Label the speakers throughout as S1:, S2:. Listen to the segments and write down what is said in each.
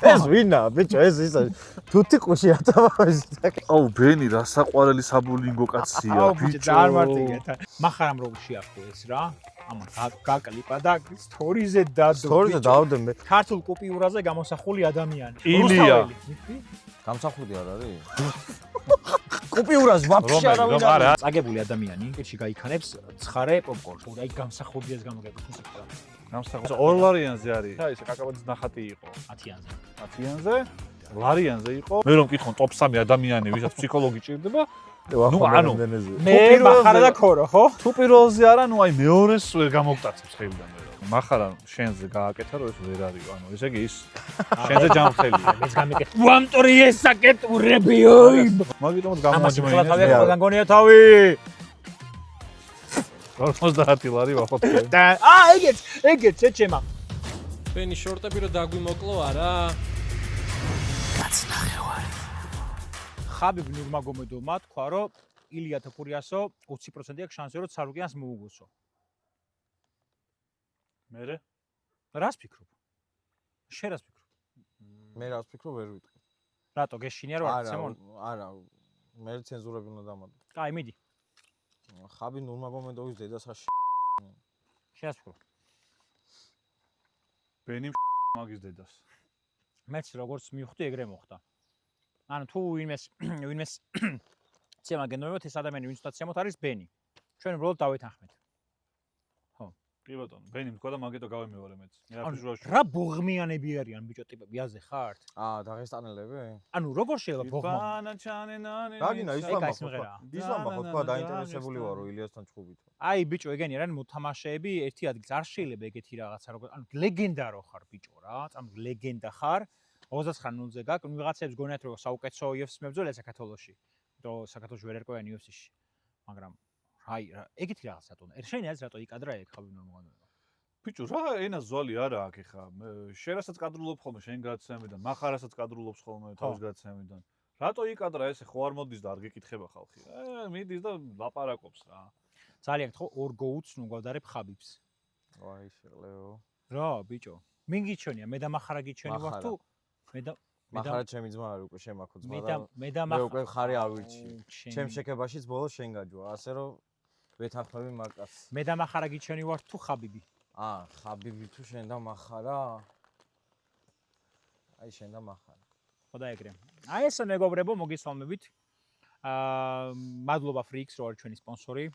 S1: ეს ვინა, ბიჭო, ეს ისა თუთი ყუში ატავავე.
S2: აუ, ბენი რა საყვარელი საბულინგო კაცია, ბიჭო.
S3: არ მარტივია. მახარამ როგორ შეახო ეს რა. ამან გაკლიპა და სტორიზე დადო.
S1: სტორიზე დავდე მე.
S3: ქართულ კუპიურაზე გამოსახული ადამიანი.
S2: ილია.
S1: გამსახურდი არ არის? კუპიურას ვაფშე არავინ არ არის.
S3: წაგებული ადამიანი კეთში გაიქანებს ცხარე პოპკორნს. აი გამსახურდიას გამოგეკეთოს ახლა.
S2: გამსახურდი. 2 ლარიანზე არის. რა ისე კაკაბაძის ნახატი იყო.
S3: 10-იანზე.
S2: 10-იანზე? ლარიანზე იყო. მე რომ მკითხონ ტოპ 3 ადამიანი, ვისაც ფსიქოლოგი ჭირდება,
S1: ნუ
S2: ანუ
S3: მე მახარა და ქორო, ხო?
S2: თუ პირველზე არა, ნუ აი მეორეს ვერ გამოგტაცებს ხელიდან მე. მახარა შენზე გააკეთა, რომ ეს ვერ არის, ანუ ესე იგი ის შენზე ჯანმრთელია.
S3: ეს გამიკეთე. უამტორი ეს საკეთურებიო.
S2: მაგიტომაც გამოაჯმეინე.
S3: ამას გონია თავი.
S2: 50 ლარი ვახოთ.
S3: და ეგეც ეჩემა.
S4: ბენი შორტები რო დაგვიმოკლო არა?
S3: ხაბიბ ნურმაგომედოვმა თქვა, რომ ილია თოფურიასო 20% აქვს შანსი, რომ ცარუკიანს მოუგოსო.
S2: მერე?
S3: რას ფიქრობ? შენ რას ფიქრობ?
S1: მე რას ფიქრობ ვერ ვიტყვი.
S3: რატო გეშინია რომ არ ცემონ?
S1: არა, მე ცენზურები უნდა დამადო.
S3: კაი, მიდი.
S1: ხაბი ნურმაგომედოვის დედას აში.
S3: შენ რას ფიქრობ?
S2: ბენი მაგის დედას.
S3: მეც როგორც მივხვდი, ეგრე მოხდა. ანუ თუ ვინმეს ცემა გენდობთ ეს ადამიანი ვინც დაცემოთ არის ბენი. ჩვენ უბრალოდ დავეთანხმეთ. ხო.
S2: კი ბატონო, ბენი თქვა და მაგიტო გავემეორე მეც. მე არ ფიჟუაში.
S3: რა ბოღმიანები არიან ბიჭო ტიპები, აზე ხართ?
S1: დაღესტანელები?
S3: ანუ როგორ შეიძლება ბოღმა?
S1: გაგინა ისლამმა ხო დაინტერესებული ვარო ილიასთან ჩხუბით.
S3: აი ბიჭო ეგენი არიან მოთამაშეები ერთი ადგილს არ შეიძლება ეგეთი რაღაცა როგორ ანუ ლეგენდარო ხარ ბიჭო რა, ანუ ლეგენდა ხარ. 29-0-ზე გაქვს, ვიღაცებს გონიათ რომ საუკეთესო UFC მებრძოლია საქართველოში. იმიტომ საქართველოში ვერ ერკვევიან UFC-ში. მაგრამ აი რა, ეგეთი რაღაცა თუნდა. შენი აზრით რატო იკადრა ეგ ხაბი ნორმალურად?
S2: ბიჭო, რა ენა ზვალი არა აქ ეხა. შენ რასაც კადრულობ ხოლმე შენ გადაცემიდან, მახარასაც კადრულობს ხოლმე თავის გადაცემიდან. რატო იკადრა ესე ხო არ მოდის და არ გეკითხება ხალხი? მიდის და ლაპარაკობს რა.
S3: ძალიან გითხო ორ გოუთს ნუ გავდარებ ხაბიბს.
S1: აი შეყლეო.
S3: რა ბიჭო? მინ გიჩვენია, მე და მახარა გიჩვენი ვარ თუ
S1: მახარა ჩემი ძმა არ უკვე შემაქო ძმა და
S3: მე და
S1: მე უკვე ხარი ავირჩი. ჩემ შეკებაშიც ბოლოს შენ გაჯვა, ასე რომ ვეთანხმები მაკას.
S3: მე და მახარა გიჩვენი ვარ თუ ხაბიბი?
S1: ხაბიბი თუ შენ და მახარა. აი შენ და მახარა.
S3: ხო და ეგრე. აი ეს მეგობრებო, მოგესალმებით. მადლობა Freaks რო არის ჩვენი სპონსორი.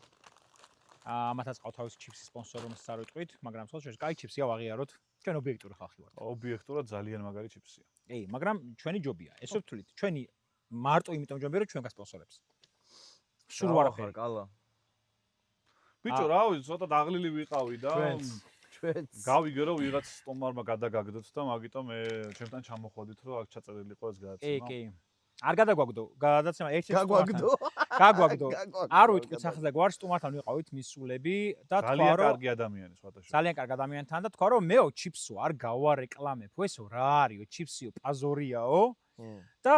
S3: ამათაც ყავთ თავისი ჩიფსის სპონსორი, რომელსაც არ ვიტყვით, მაგრამ სულ კაი ჩიფსია ვაღიაროთ. ჩვენ ობიექტური ხალხი ვართ.
S2: ობიექტურად ძალიან მაგარი ჩიფსია.
S3: მაგრამ ჩვენი ჯობია. ესე ვთვლით, ჩვენი მარტო იმიტომ ჯობია, რომ ჩვენ გასპონსორებს. სულ ვარაფერი.
S1: კალა.
S2: ბიჭო, რა ვიცი, ცოტა დაღლილი ვიყავი და
S1: ჩვენც
S2: გავიგე რომ ვიღაც სტომარმა გადაგაგდოთ და მაგიტომ მე ჩემთან ჩამოხვედით რომ აქ ჩაწერილი იყო ეს გადაცემა.
S3: კი. არ გადაგვაგდო, გადაცემა ერთი
S1: გაგვაგდო.
S3: გაგვაგდო. არ ვიტყვით სახელზე გვარ სტუმართან ვიყავით მისულები და თქვა რომ
S2: ძალიან კარგი ადამიანი სხვადასხვა.
S3: ძალიან კარგი ადამიანთან და თქვა რომ მეო ჩიფსო არ გავარეკლამებ, ესო რა არისო ჩიფსიო პაზორიაო და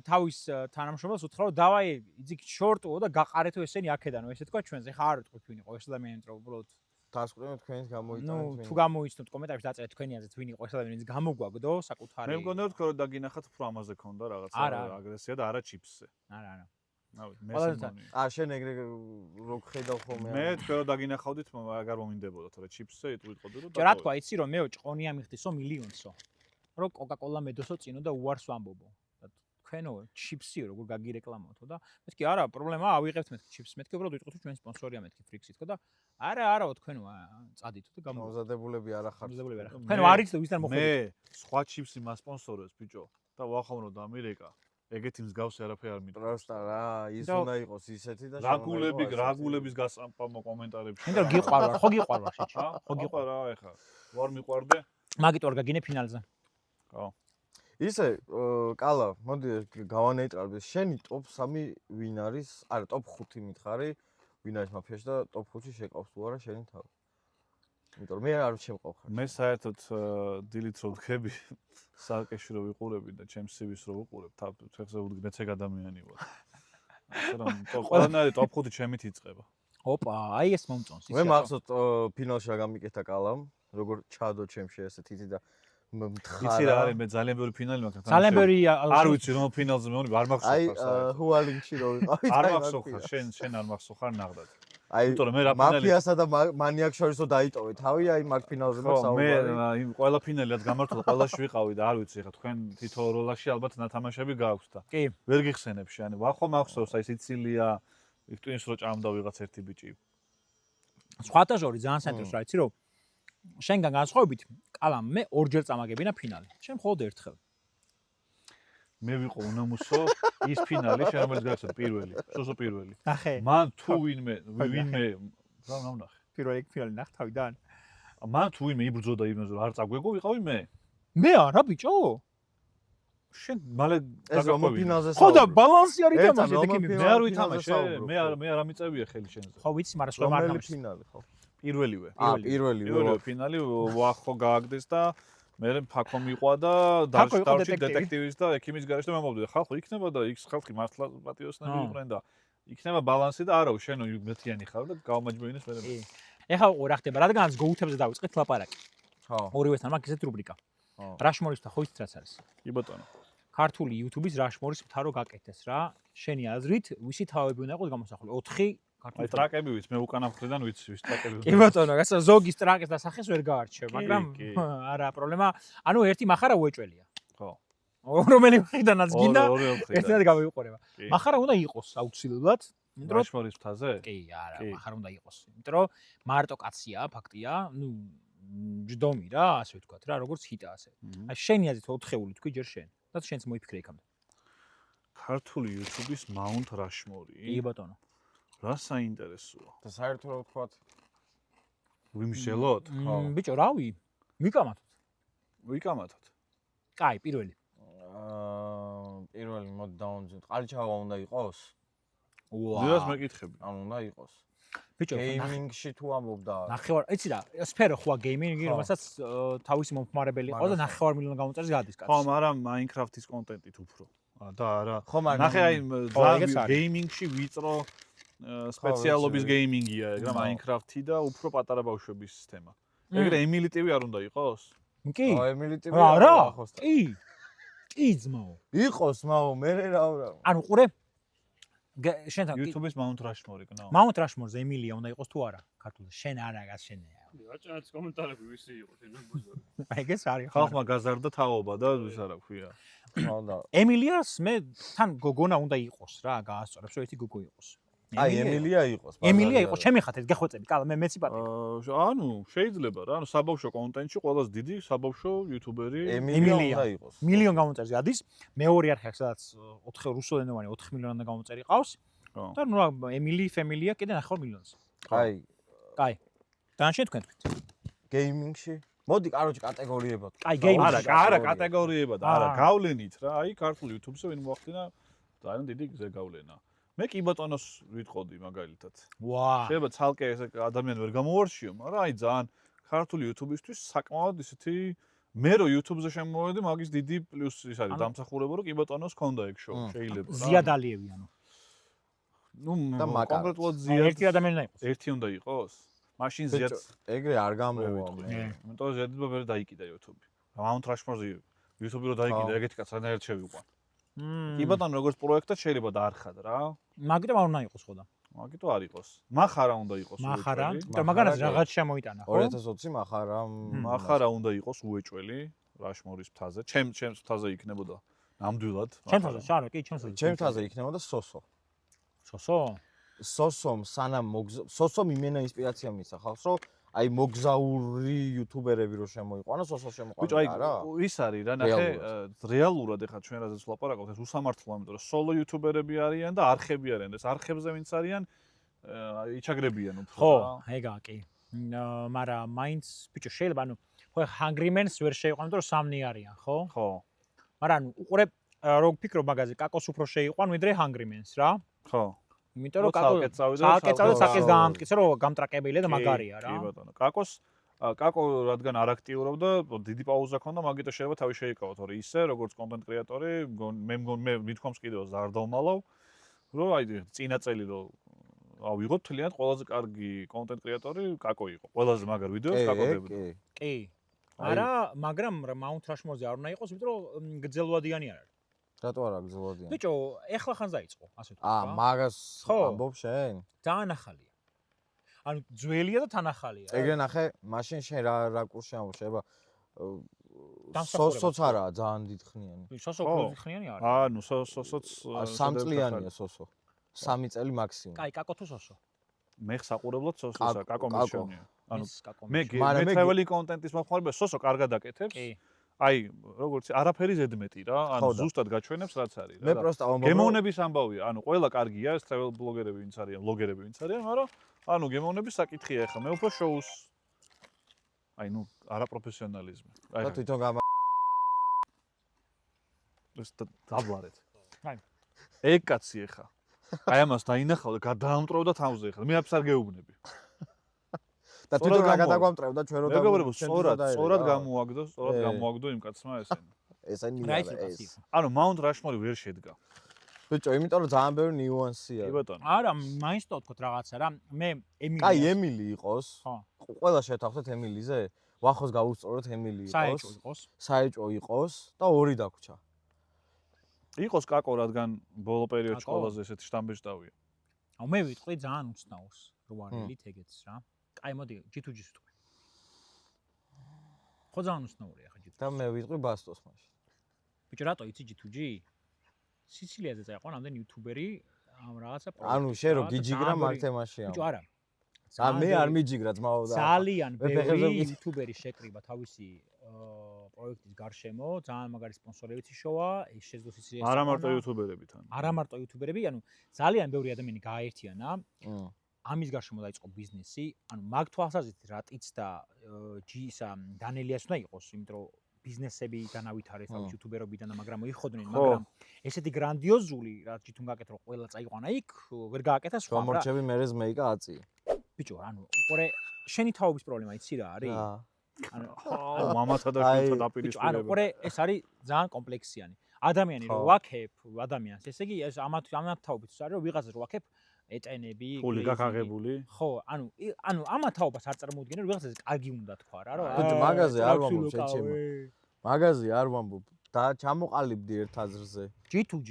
S3: თავის თანამშრომელს უთხრა რომ დავაი იძიქ შორტო და გაყარეთო ესენი აქედანო ესე თქვა ჩვენზე ხა არ ვიტყვით ვინ იყო ეს ადამიანი რომ უბრალოდ
S1: დასკვნით თქვენს გამოიტანეთ.
S3: ნუ თუ გამოიცნოთ კომენტარებში დაწერეთ თქვენი აზრით ვინ იყო ეს ადამიანი ვინც გამოგვაგდო საკუთარი.
S2: მე მგონია თქო რომ დაგინახათ უფრო ამაზე ქონდა რაღაცა აგრესია და არა ჩიფსზე.
S3: არა.
S1: შენ ეგრე რო ხედავ ხოლმე.
S2: მე თქო რომ დაგინახავდით აგარ მომინდებოდა თორე ჩიფსზე იტყვიტყოდი რომ
S3: რა თქვა იცი რომ მეო ჭყონია მიხდისო მილიონსო. რომ კოკა-კოლა მედოსო წინო და უარს ვამბობო. თქვენო ჩიფსიო როგორ გაგირეკლამოთო და მეთქი არა პრობლემაა ავიღებთ მეთქი ჩიფს მეთქი უბრალოდ ვიტყვით ჩვენ სპონსორია მეთქი Freaks-ი თქო და არაო თქვენო წადითო და
S1: გამოზადებულები არა ხართ.
S3: თქვენო არიც და ვისთან მოხვედით.
S2: მე სხვა ჩიფსი მასპონსორებს ბიჭო და ვახამროთ ამერიკა. ეგეთი მსგავსი არაფერი არ მიტყვა.
S1: პროსტა რა, ის უნდა იყოს ისეთი და
S2: რაგულების გასამპამო კომენტარებში.
S3: მე გიყვარვა, ხო გიყვარვა შეჭი.
S2: ხო გიყვარვა ეხა. ვარ მიყვარდე.
S3: მაგით ვარ გაგინე ფინალზე.
S2: ხო.
S1: ისე კალა, მოდი გავანეიტრალებ. შენი ტოპ 3 ვინ არის? არა, ტოპ 5 მითხარი. ვინ არის მაფიაში და ტოპ 5-ში შეკავს თუ არა შენი თავი? იმიტომ რომ მე არ შემყავ ხარ.
S2: მე საერთოდ დილით რო ვდგები, სარკეში რო ვიყურები და ჩემს CV-ს რო ვიყურებ, თახზე ვდგნეც ეგ ადამიანი ვარ. ასე რომ ყველანაირი ტოპ 5 ჩემით იწყება.
S3: ოპა, აი ეს მომწონს.
S1: მე მახსოვს ფინალში რა გამიკეთა კალამ, როგორ ჩადო ჩემში ესე თითი და
S2: იცი რა არის მე ძალიან ბევრი ფინალი მაქვს
S3: ძალიან ბევრი
S2: არ ვიცი რომ ფინალზე მეუბნები არ მახსოვს
S1: აი ჰუალინგში რო ვიყავით
S2: არ მახსოვს შენ არ მახსოვს ხარ ნახდად
S1: აი
S2: იმიტომ რომ მე რა ფინალი
S1: მაფიასა და მანიაკ შორისო დაიტოვე თავი აი მაგ ფინალზე მაქვს
S2: მე
S1: საუბარი
S2: იმ ყველა ფინალი რაც გამართლა ყველაში ვიყავი და არ ვიცი ხა თქვენ თითო როლაში ალბათ ნათამაშები გააქვს და
S3: კი
S2: ვერ გიხსენებ შენ ვახო მახსოვს აი სიცილია იქ ტვინს რო ჭამდა ვიღაც ერთი ბიჭი
S3: სხვათა შორის ძალიან საინტერესო რა იცი რომ შენგან განსხვავებით კალამ მე ორჯერ წამაგებინა ფინალი შენ მხოლოდ ერთხელ
S2: მე ვიყო უნამუსო ის ფინალი შენ რომელიც გაიცნო პირველი სოსო პირველი
S3: ნახე
S2: მან თუ ვინმე რა ნახე
S3: პირველი ფინალი ნახ თავიდან
S2: მან თუ ვინმე იბრძოდა იმაზე რომ არ წაგვეგო ვიყავი
S3: მე არა ბიჭო
S2: შენ მალე
S1: ეს რომ ფინალზე
S3: ხო და ბალანსი არ ითამაშე დეკიმი
S2: მე არ ვითამაშე მე არ ამიწევია ხელი შენზე
S3: ხო ვიცი მაგრამ სხვა არ
S1: რომელი
S3: თამაშე
S1: ფინალი ხო
S2: პირველივე
S1: პირველი
S2: ფინალი ვახო გააგდეს და მე ფაქო მიყვა და დავში დეტექტივის და ექიმის გარეშე და მომავდე ხალხი იქნება და იქ ხალხი მართლა პატიოსნები იყვნენ და იქნება ბალანსი და არა შენ მეთიანი ხარ და გავმაჯბეინეს მე
S3: ეხლა რა ხდება რადგანაც გოუთებზე დავიწყეთ ლაპარაკი
S1: ხო
S3: ორივესთან მაქვს ესეთ რუბრიკა რაშმორის და ხო იცით რაც არის
S2: კი ბატონო
S3: ქართული YouTube-ის რაშმორის მთა რო გაკეთეს რა შენი აზრით ვისი თავები უნდა იყოს გამოსახული 4
S2: აი ტრაკები ვიცი მე უკანა მხრიდან ვიცი ვის ტრაკები
S3: კი ბატონო გასა ზოგის ტრაკის და სახეს ვერ გაარჩევ მაგრამ არა პრობლემა ანუ ერთი מחარა უეჭველია
S2: ხო
S3: რომელი მხრიდანაც გინდა
S2: ორი
S3: ერთად გამოვიყურება מחარა უნდა იყოს აუცილებლად იმიტომ რომ
S2: რაშმორის მთაზე
S3: კი არა מחარა უნდა იყოს იმიტომ რომ მარტო კაცია ფაქტია ნუ ჯდომი რა ასე ვთქვათ რა როგორც ჰიტა ასე აი შენი აზრით 4-ეული თქვი ჯერ შენ და შენც მოიფიქრე იქამდე
S2: ქართული YouTube-ის Mount Rushmore
S3: კი ბატონო
S2: რა საინტერესოა
S1: და საერთოდ ვთქვათ
S2: ვიმშელოთ
S3: ბიჭო რავი
S2: ვიკამათოთ
S3: კაი პირველი
S1: პირველი მოდი დავამძიმოთ ყალჩაღა უნდა იყოს
S2: ვიღაც მეკითხები
S1: ან უნდა იყოს
S3: ბიჭო
S1: გეიმინგში თუ ამბობდა
S3: ნახევარ იცი რა სფერო ხოა გეიმინგი რომელსაც თავისი მომხმარებელი ყავს და 9 მილიონი გამოწერს გადის კაცი
S2: ხო მაგრამ Minecraft-ის კონტენტით უფრო და არა
S1: ხო მაგრამ
S2: ნახე აი გეიმინგში ვიწრო სპეციალობის გეიმინგია ეგრე Minecraft-ი და უფრო პატარა ბავშვების თემა ეგრე ემილი ტივი არ უნდა იყოს
S3: კი
S1: ემილი ტივი
S3: არა კი ძმაო
S1: იყოს მაო მე რა
S3: ანუ ყურე შენთან
S2: YouTube-ის Mount Rushmore იქნა
S3: Mount Rushmore-ზე ემილია უნდა იყოს თუ არა ქართულზე შენ არა გასშენია
S5: რაჭანაც კომენტარები ვისი იყო თენგუზო
S3: აი ეს არის
S2: ხალხმა გაზარდა თაობა და ვის არა ქვია
S1: ხო და
S3: ემილიას მე თან გოგონა უნდა იყოს რა გაასწორებს რომ ერთი გოგო იყოს
S1: აი ემილია იყოს
S3: ემილია იყოს ჩემი ხათეთ გეხვეწები კალა მე მეცი პატი
S2: ანუ შეიძლება რა ანუ საბავშვო კონტენტში ყველაზე დიდი საბავშვო იუთუბერი
S1: ემილია უნდა იყოს
S3: მილიონ გამოწერს გადის მეორე არხი აქვს სადაც 4 რუსულენოვანი 4 მილიონამდე გამომწერი ყავს და ნუ რა ემილი ფემილია კიდე 9 მილიონს
S1: აი
S3: დანარჩენი თქვენ თქვით
S1: გეიმინგში მოდი კაროჩი კატეგორიებად
S3: აი გეიმინგში
S2: არა კატეგორიებად არა გავლენით რა აი ქართულ YouTube-ზე ვინ მოახდინა ძალიან დიდი გზე გავლენა მე კი ბატონოს ვიტყოდი მაგალითად.
S3: ვა.
S2: შეიძლება ცალკე ეს ადამიანი ვერ გამოვარშიო, მაგრამ აი ძალიან ქართული YouTube-ისთვის საკმაოდ ისეთი მე რო YouTube-ზე შემოვედი, მაგის დიდი პლუსი ის არის დამსახურება, რომ კი ბატონოს ქონდა ეგ შოუ, შეიძლება რა.
S3: ზიად ალიევი ანუ.
S2: ნუ კონკრეტულად ზიად
S3: ერთი ადამიანი უნდა იყოს.
S2: ერთი უნდა იყოს. მაშინ ზიად
S1: ეგრე არ გამოვა.
S2: იმიტომ რომ ზიადმა ვერ დაიკიდა YouTube-ი. Mount Rushmore-ზე YouTube-ი რო დაიკიდა, ეგეთი კაც რანაირად შევიყვან. კი ბატონო, როგორც პროექტად შეიძლება დაარხად რა.
S3: მაგიტომ არ უნდა იყოს ხო და.
S2: მაგიტო არ იყოს. მახარა უნდა იყოს.
S3: მახარა? და მაგანაც რაღაც შემოიტანა, ხო?
S1: 2020 მახარა.
S2: მახარა უნდა იყოს უეჭველი Rushmore-ის მთაზე. ჩემს მთაზე იქნებოდა ნამდვილად.
S3: ჩემს მთაზე, შარო, კი, ჩემს მთაზე.
S1: ჩემს მთაზე იქნებოდა სოსო.
S3: სოსო?
S1: სოსომ სანამ სოსომ იმენა ინსპირაცია მისცა ხალხს, რომ აი მოგზაური იუთუბერები რო შემოიყვანოს, სოსო შემოყვანა რა.
S2: ბიჭო, ის არის რა, ნახე, რეალურად ეხლა ჩვენ რაზეც ვლაპარაკობთ, ეს უსამართლოა, იმიტომ რომ სოლო იუთუბერები არიან და არხები არიან. ეს არხებზე ვინც არიან, იჩაგრებიან უფრო.
S3: ხო, ეგა კი. მაგრამ მაინც, ბიჭო, შეიძლება ანუ ხო Hungry Men-ს ვერ შეიყვანო, იმიტომ რომ სამნი არიან, ხო?
S2: ხო.
S3: მაგრამ უყურებ რო ვფიქრობ მაგაზე, კაკოს უფრო შეიყვან, ვიდრე Hungry Men-ს რა.
S2: ხო.
S3: იმიტომ რომ კაკო საკეს გაამტკიცა რომ გამტრაკებელია და მაგარია რა.
S2: კი ბატონო. კაკო რადგან არ აქტიურობდა, დიდი პაუზა ქონდა, მაგიტო შეიძლება თავი შეიკავო, თორე ისე როგორც კონტენტ კრეატორი, მე მithkoms კიდევ ზარდალმალავ, რომ აი წინა წელი რომ ავიღოთ თლიანად ყველაზე კარგი კონტენტ კრეატორი კაკო იყო. ყველაზე მაგარ ვიდეოს კაკო დებდა.
S3: კი. არა, მაგრამ Mount Rushmore-ზე არ უნდა იყოს, იმიტომ რომ გრძელვადიანი არ არის.
S1: რატო არა გძლოდიან?
S3: ბიჭო, ეხლა ხან დაიწყო, ასე თქვა.
S1: მაგას
S3: ხო.
S1: ამბობ შენ?
S3: ძალიან ახალია. ანუ ძველია და თან ახალია.
S1: ეგრე ნახე, მაშინ შენ რა კურსში ამბობ, შეიძლება
S3: დამსახურება.
S1: სოსოც არაა ძალიან დიდხნიანი.
S3: სოსო გლუზიხნიანი არის.
S2: ანუ სოსოც
S1: 3 წლიანია სოსო. 3 წელი მაქსიმუმ.
S3: კაი, კაკო თუ სოსო.
S2: მე ხსაყურებლად სოსოსა, კაკო მიშონია. ანუ მე
S1: მაგრამ მე
S2: travel content-ის მოხმარება სოსო კარგად აკეთებს.
S3: კი.
S2: აი, როგორც არაფერი ზედმეტი რა, ანუ ზუსტად გაჩვენებს რაც არის რა.
S1: მე პროსტა ამბობ.
S2: გემოვნების ამბავია, ანუ ყველა კარგია ეს travel ბლოგერები ვინც არიან, ბლოგერები ვინც არიან, მაგრამ ანუ გემოვნების საკითხია ახლა. მე უფრო შოუს აი ნუ არაპროფესიონალიზმი. აი
S1: და თვითონ გამა
S2: ეს დაბლარეთ.
S3: აი.
S2: ეგ კაცი ახლა. აი ამას დაინახავ და გადაამტვრევდა თავზე ახლა. მე აფს არ გეუბნები.
S1: და თვითონ რა გადაგვამტრევდა ჩვენ რო და
S2: მეგობრებო, სწორად გამოაგდო იმ კაცმა ესენი.
S1: ესენი
S3: რა
S1: არა
S3: ის
S1: ეს.
S2: ანუ Mount Rushmore ვერ შედგა.
S1: ბიჭო, იმიტომ რომ ძალიან ბევრი ნიუანსია.
S2: კი ბატონო.
S3: არა, მაინც თქოთ რაღაცა რა. მე ემილი.
S1: კაი, ემილი იყოს.
S3: ხო.
S1: ყველა შეთავხეთ ემილიზე. ვახოს გავუსწოროთ ემილი იყოს.
S3: საეჭო იყოს.
S1: საეჭო იყოს და ორი დაგვრჩა.
S2: იყოს კაკო, რადგან ბოლო პერიოდში
S3: კაკო?
S2: ყველაზე ესეთი შტამბეჭდავია.
S3: აუ მე ვიტყვი ძალიან უცნაურს. რო არილით ეგეც რა. კაი, მოდი, G2G-ს ვიტყვი. ხო ძალიან უცნაურია ხა G2G.
S1: და მე ვიტყვი ბასტოს მაშინ.
S3: ბიჭო, რატო იცი G2G? სიცილიაზე წაიყო რამდენი იუთუბერი ამ რაღაცა
S1: ანუ შენ რო გიჯიგრა მაგ თემაში
S3: ბიჭო, არა.
S1: მე არ მიჯიგრა ძმაო და
S3: ძალიან
S1: მე ფეხებზე
S3: ბევრი
S1: ვკითხე.
S3: იუთუბერი შეკრიბა თავისი პროექტის გარშემო, ძალიან მაგარი სპონსორებიც იშოვა, ეს შეძლო სიცილიაზე.
S2: არა მარტო იუთუბერები თან.
S3: არა მარტო იუთუბერები, ანუ ძალიან ბევრი ადამიანი გააერთიანა.
S1: მ.
S3: ამის გარშემო დაიწყო ბიზნესი, ანუ მაგ თვალსაზრისით რატიც და G-ისა დანელიას უნდა იყოს, იმიტომ რომ ბიზნესები განავითარეს თავის იუთუბერობიდან და მაგრამ მოიხოდნენ, მაგრამ ესეთი გრანდიოზული რაც თვითონ გააკეთა რომ ყველა წაიყვანა იქ, ვერ გააკეთა სხვა რა.
S1: გამორჩები მე ზმეიკა აწი.
S3: ბიჭო, ანუ უყურე შენი თაობის პრობლემა იცი რა არის?
S2: ანუ მამათა და შვილთა
S3: ანუ
S2: დაპირისპირება.
S3: უყურე ეს არის ძალიან კომპლექსიანი. ადამიანი რო ვაქებ ადამიანს, ესე იგი ეს ამათ თაობით არის რომ ვიღაცას რო ვაქებ ეტენები,
S2: ფული გაკაღებული.
S3: ხო, ანუ ამათ თაობას არ წარმოუდგენია, რომ ვიღაცას კარგი უნდა თქვა რა, რომ
S1: ბიჭო, მაგაზე არ ვამბობ შეჩემო. მაგაზე არ ვამბობ და ჩამოყალიბდი ერთ აზრზე.
S3: G2G.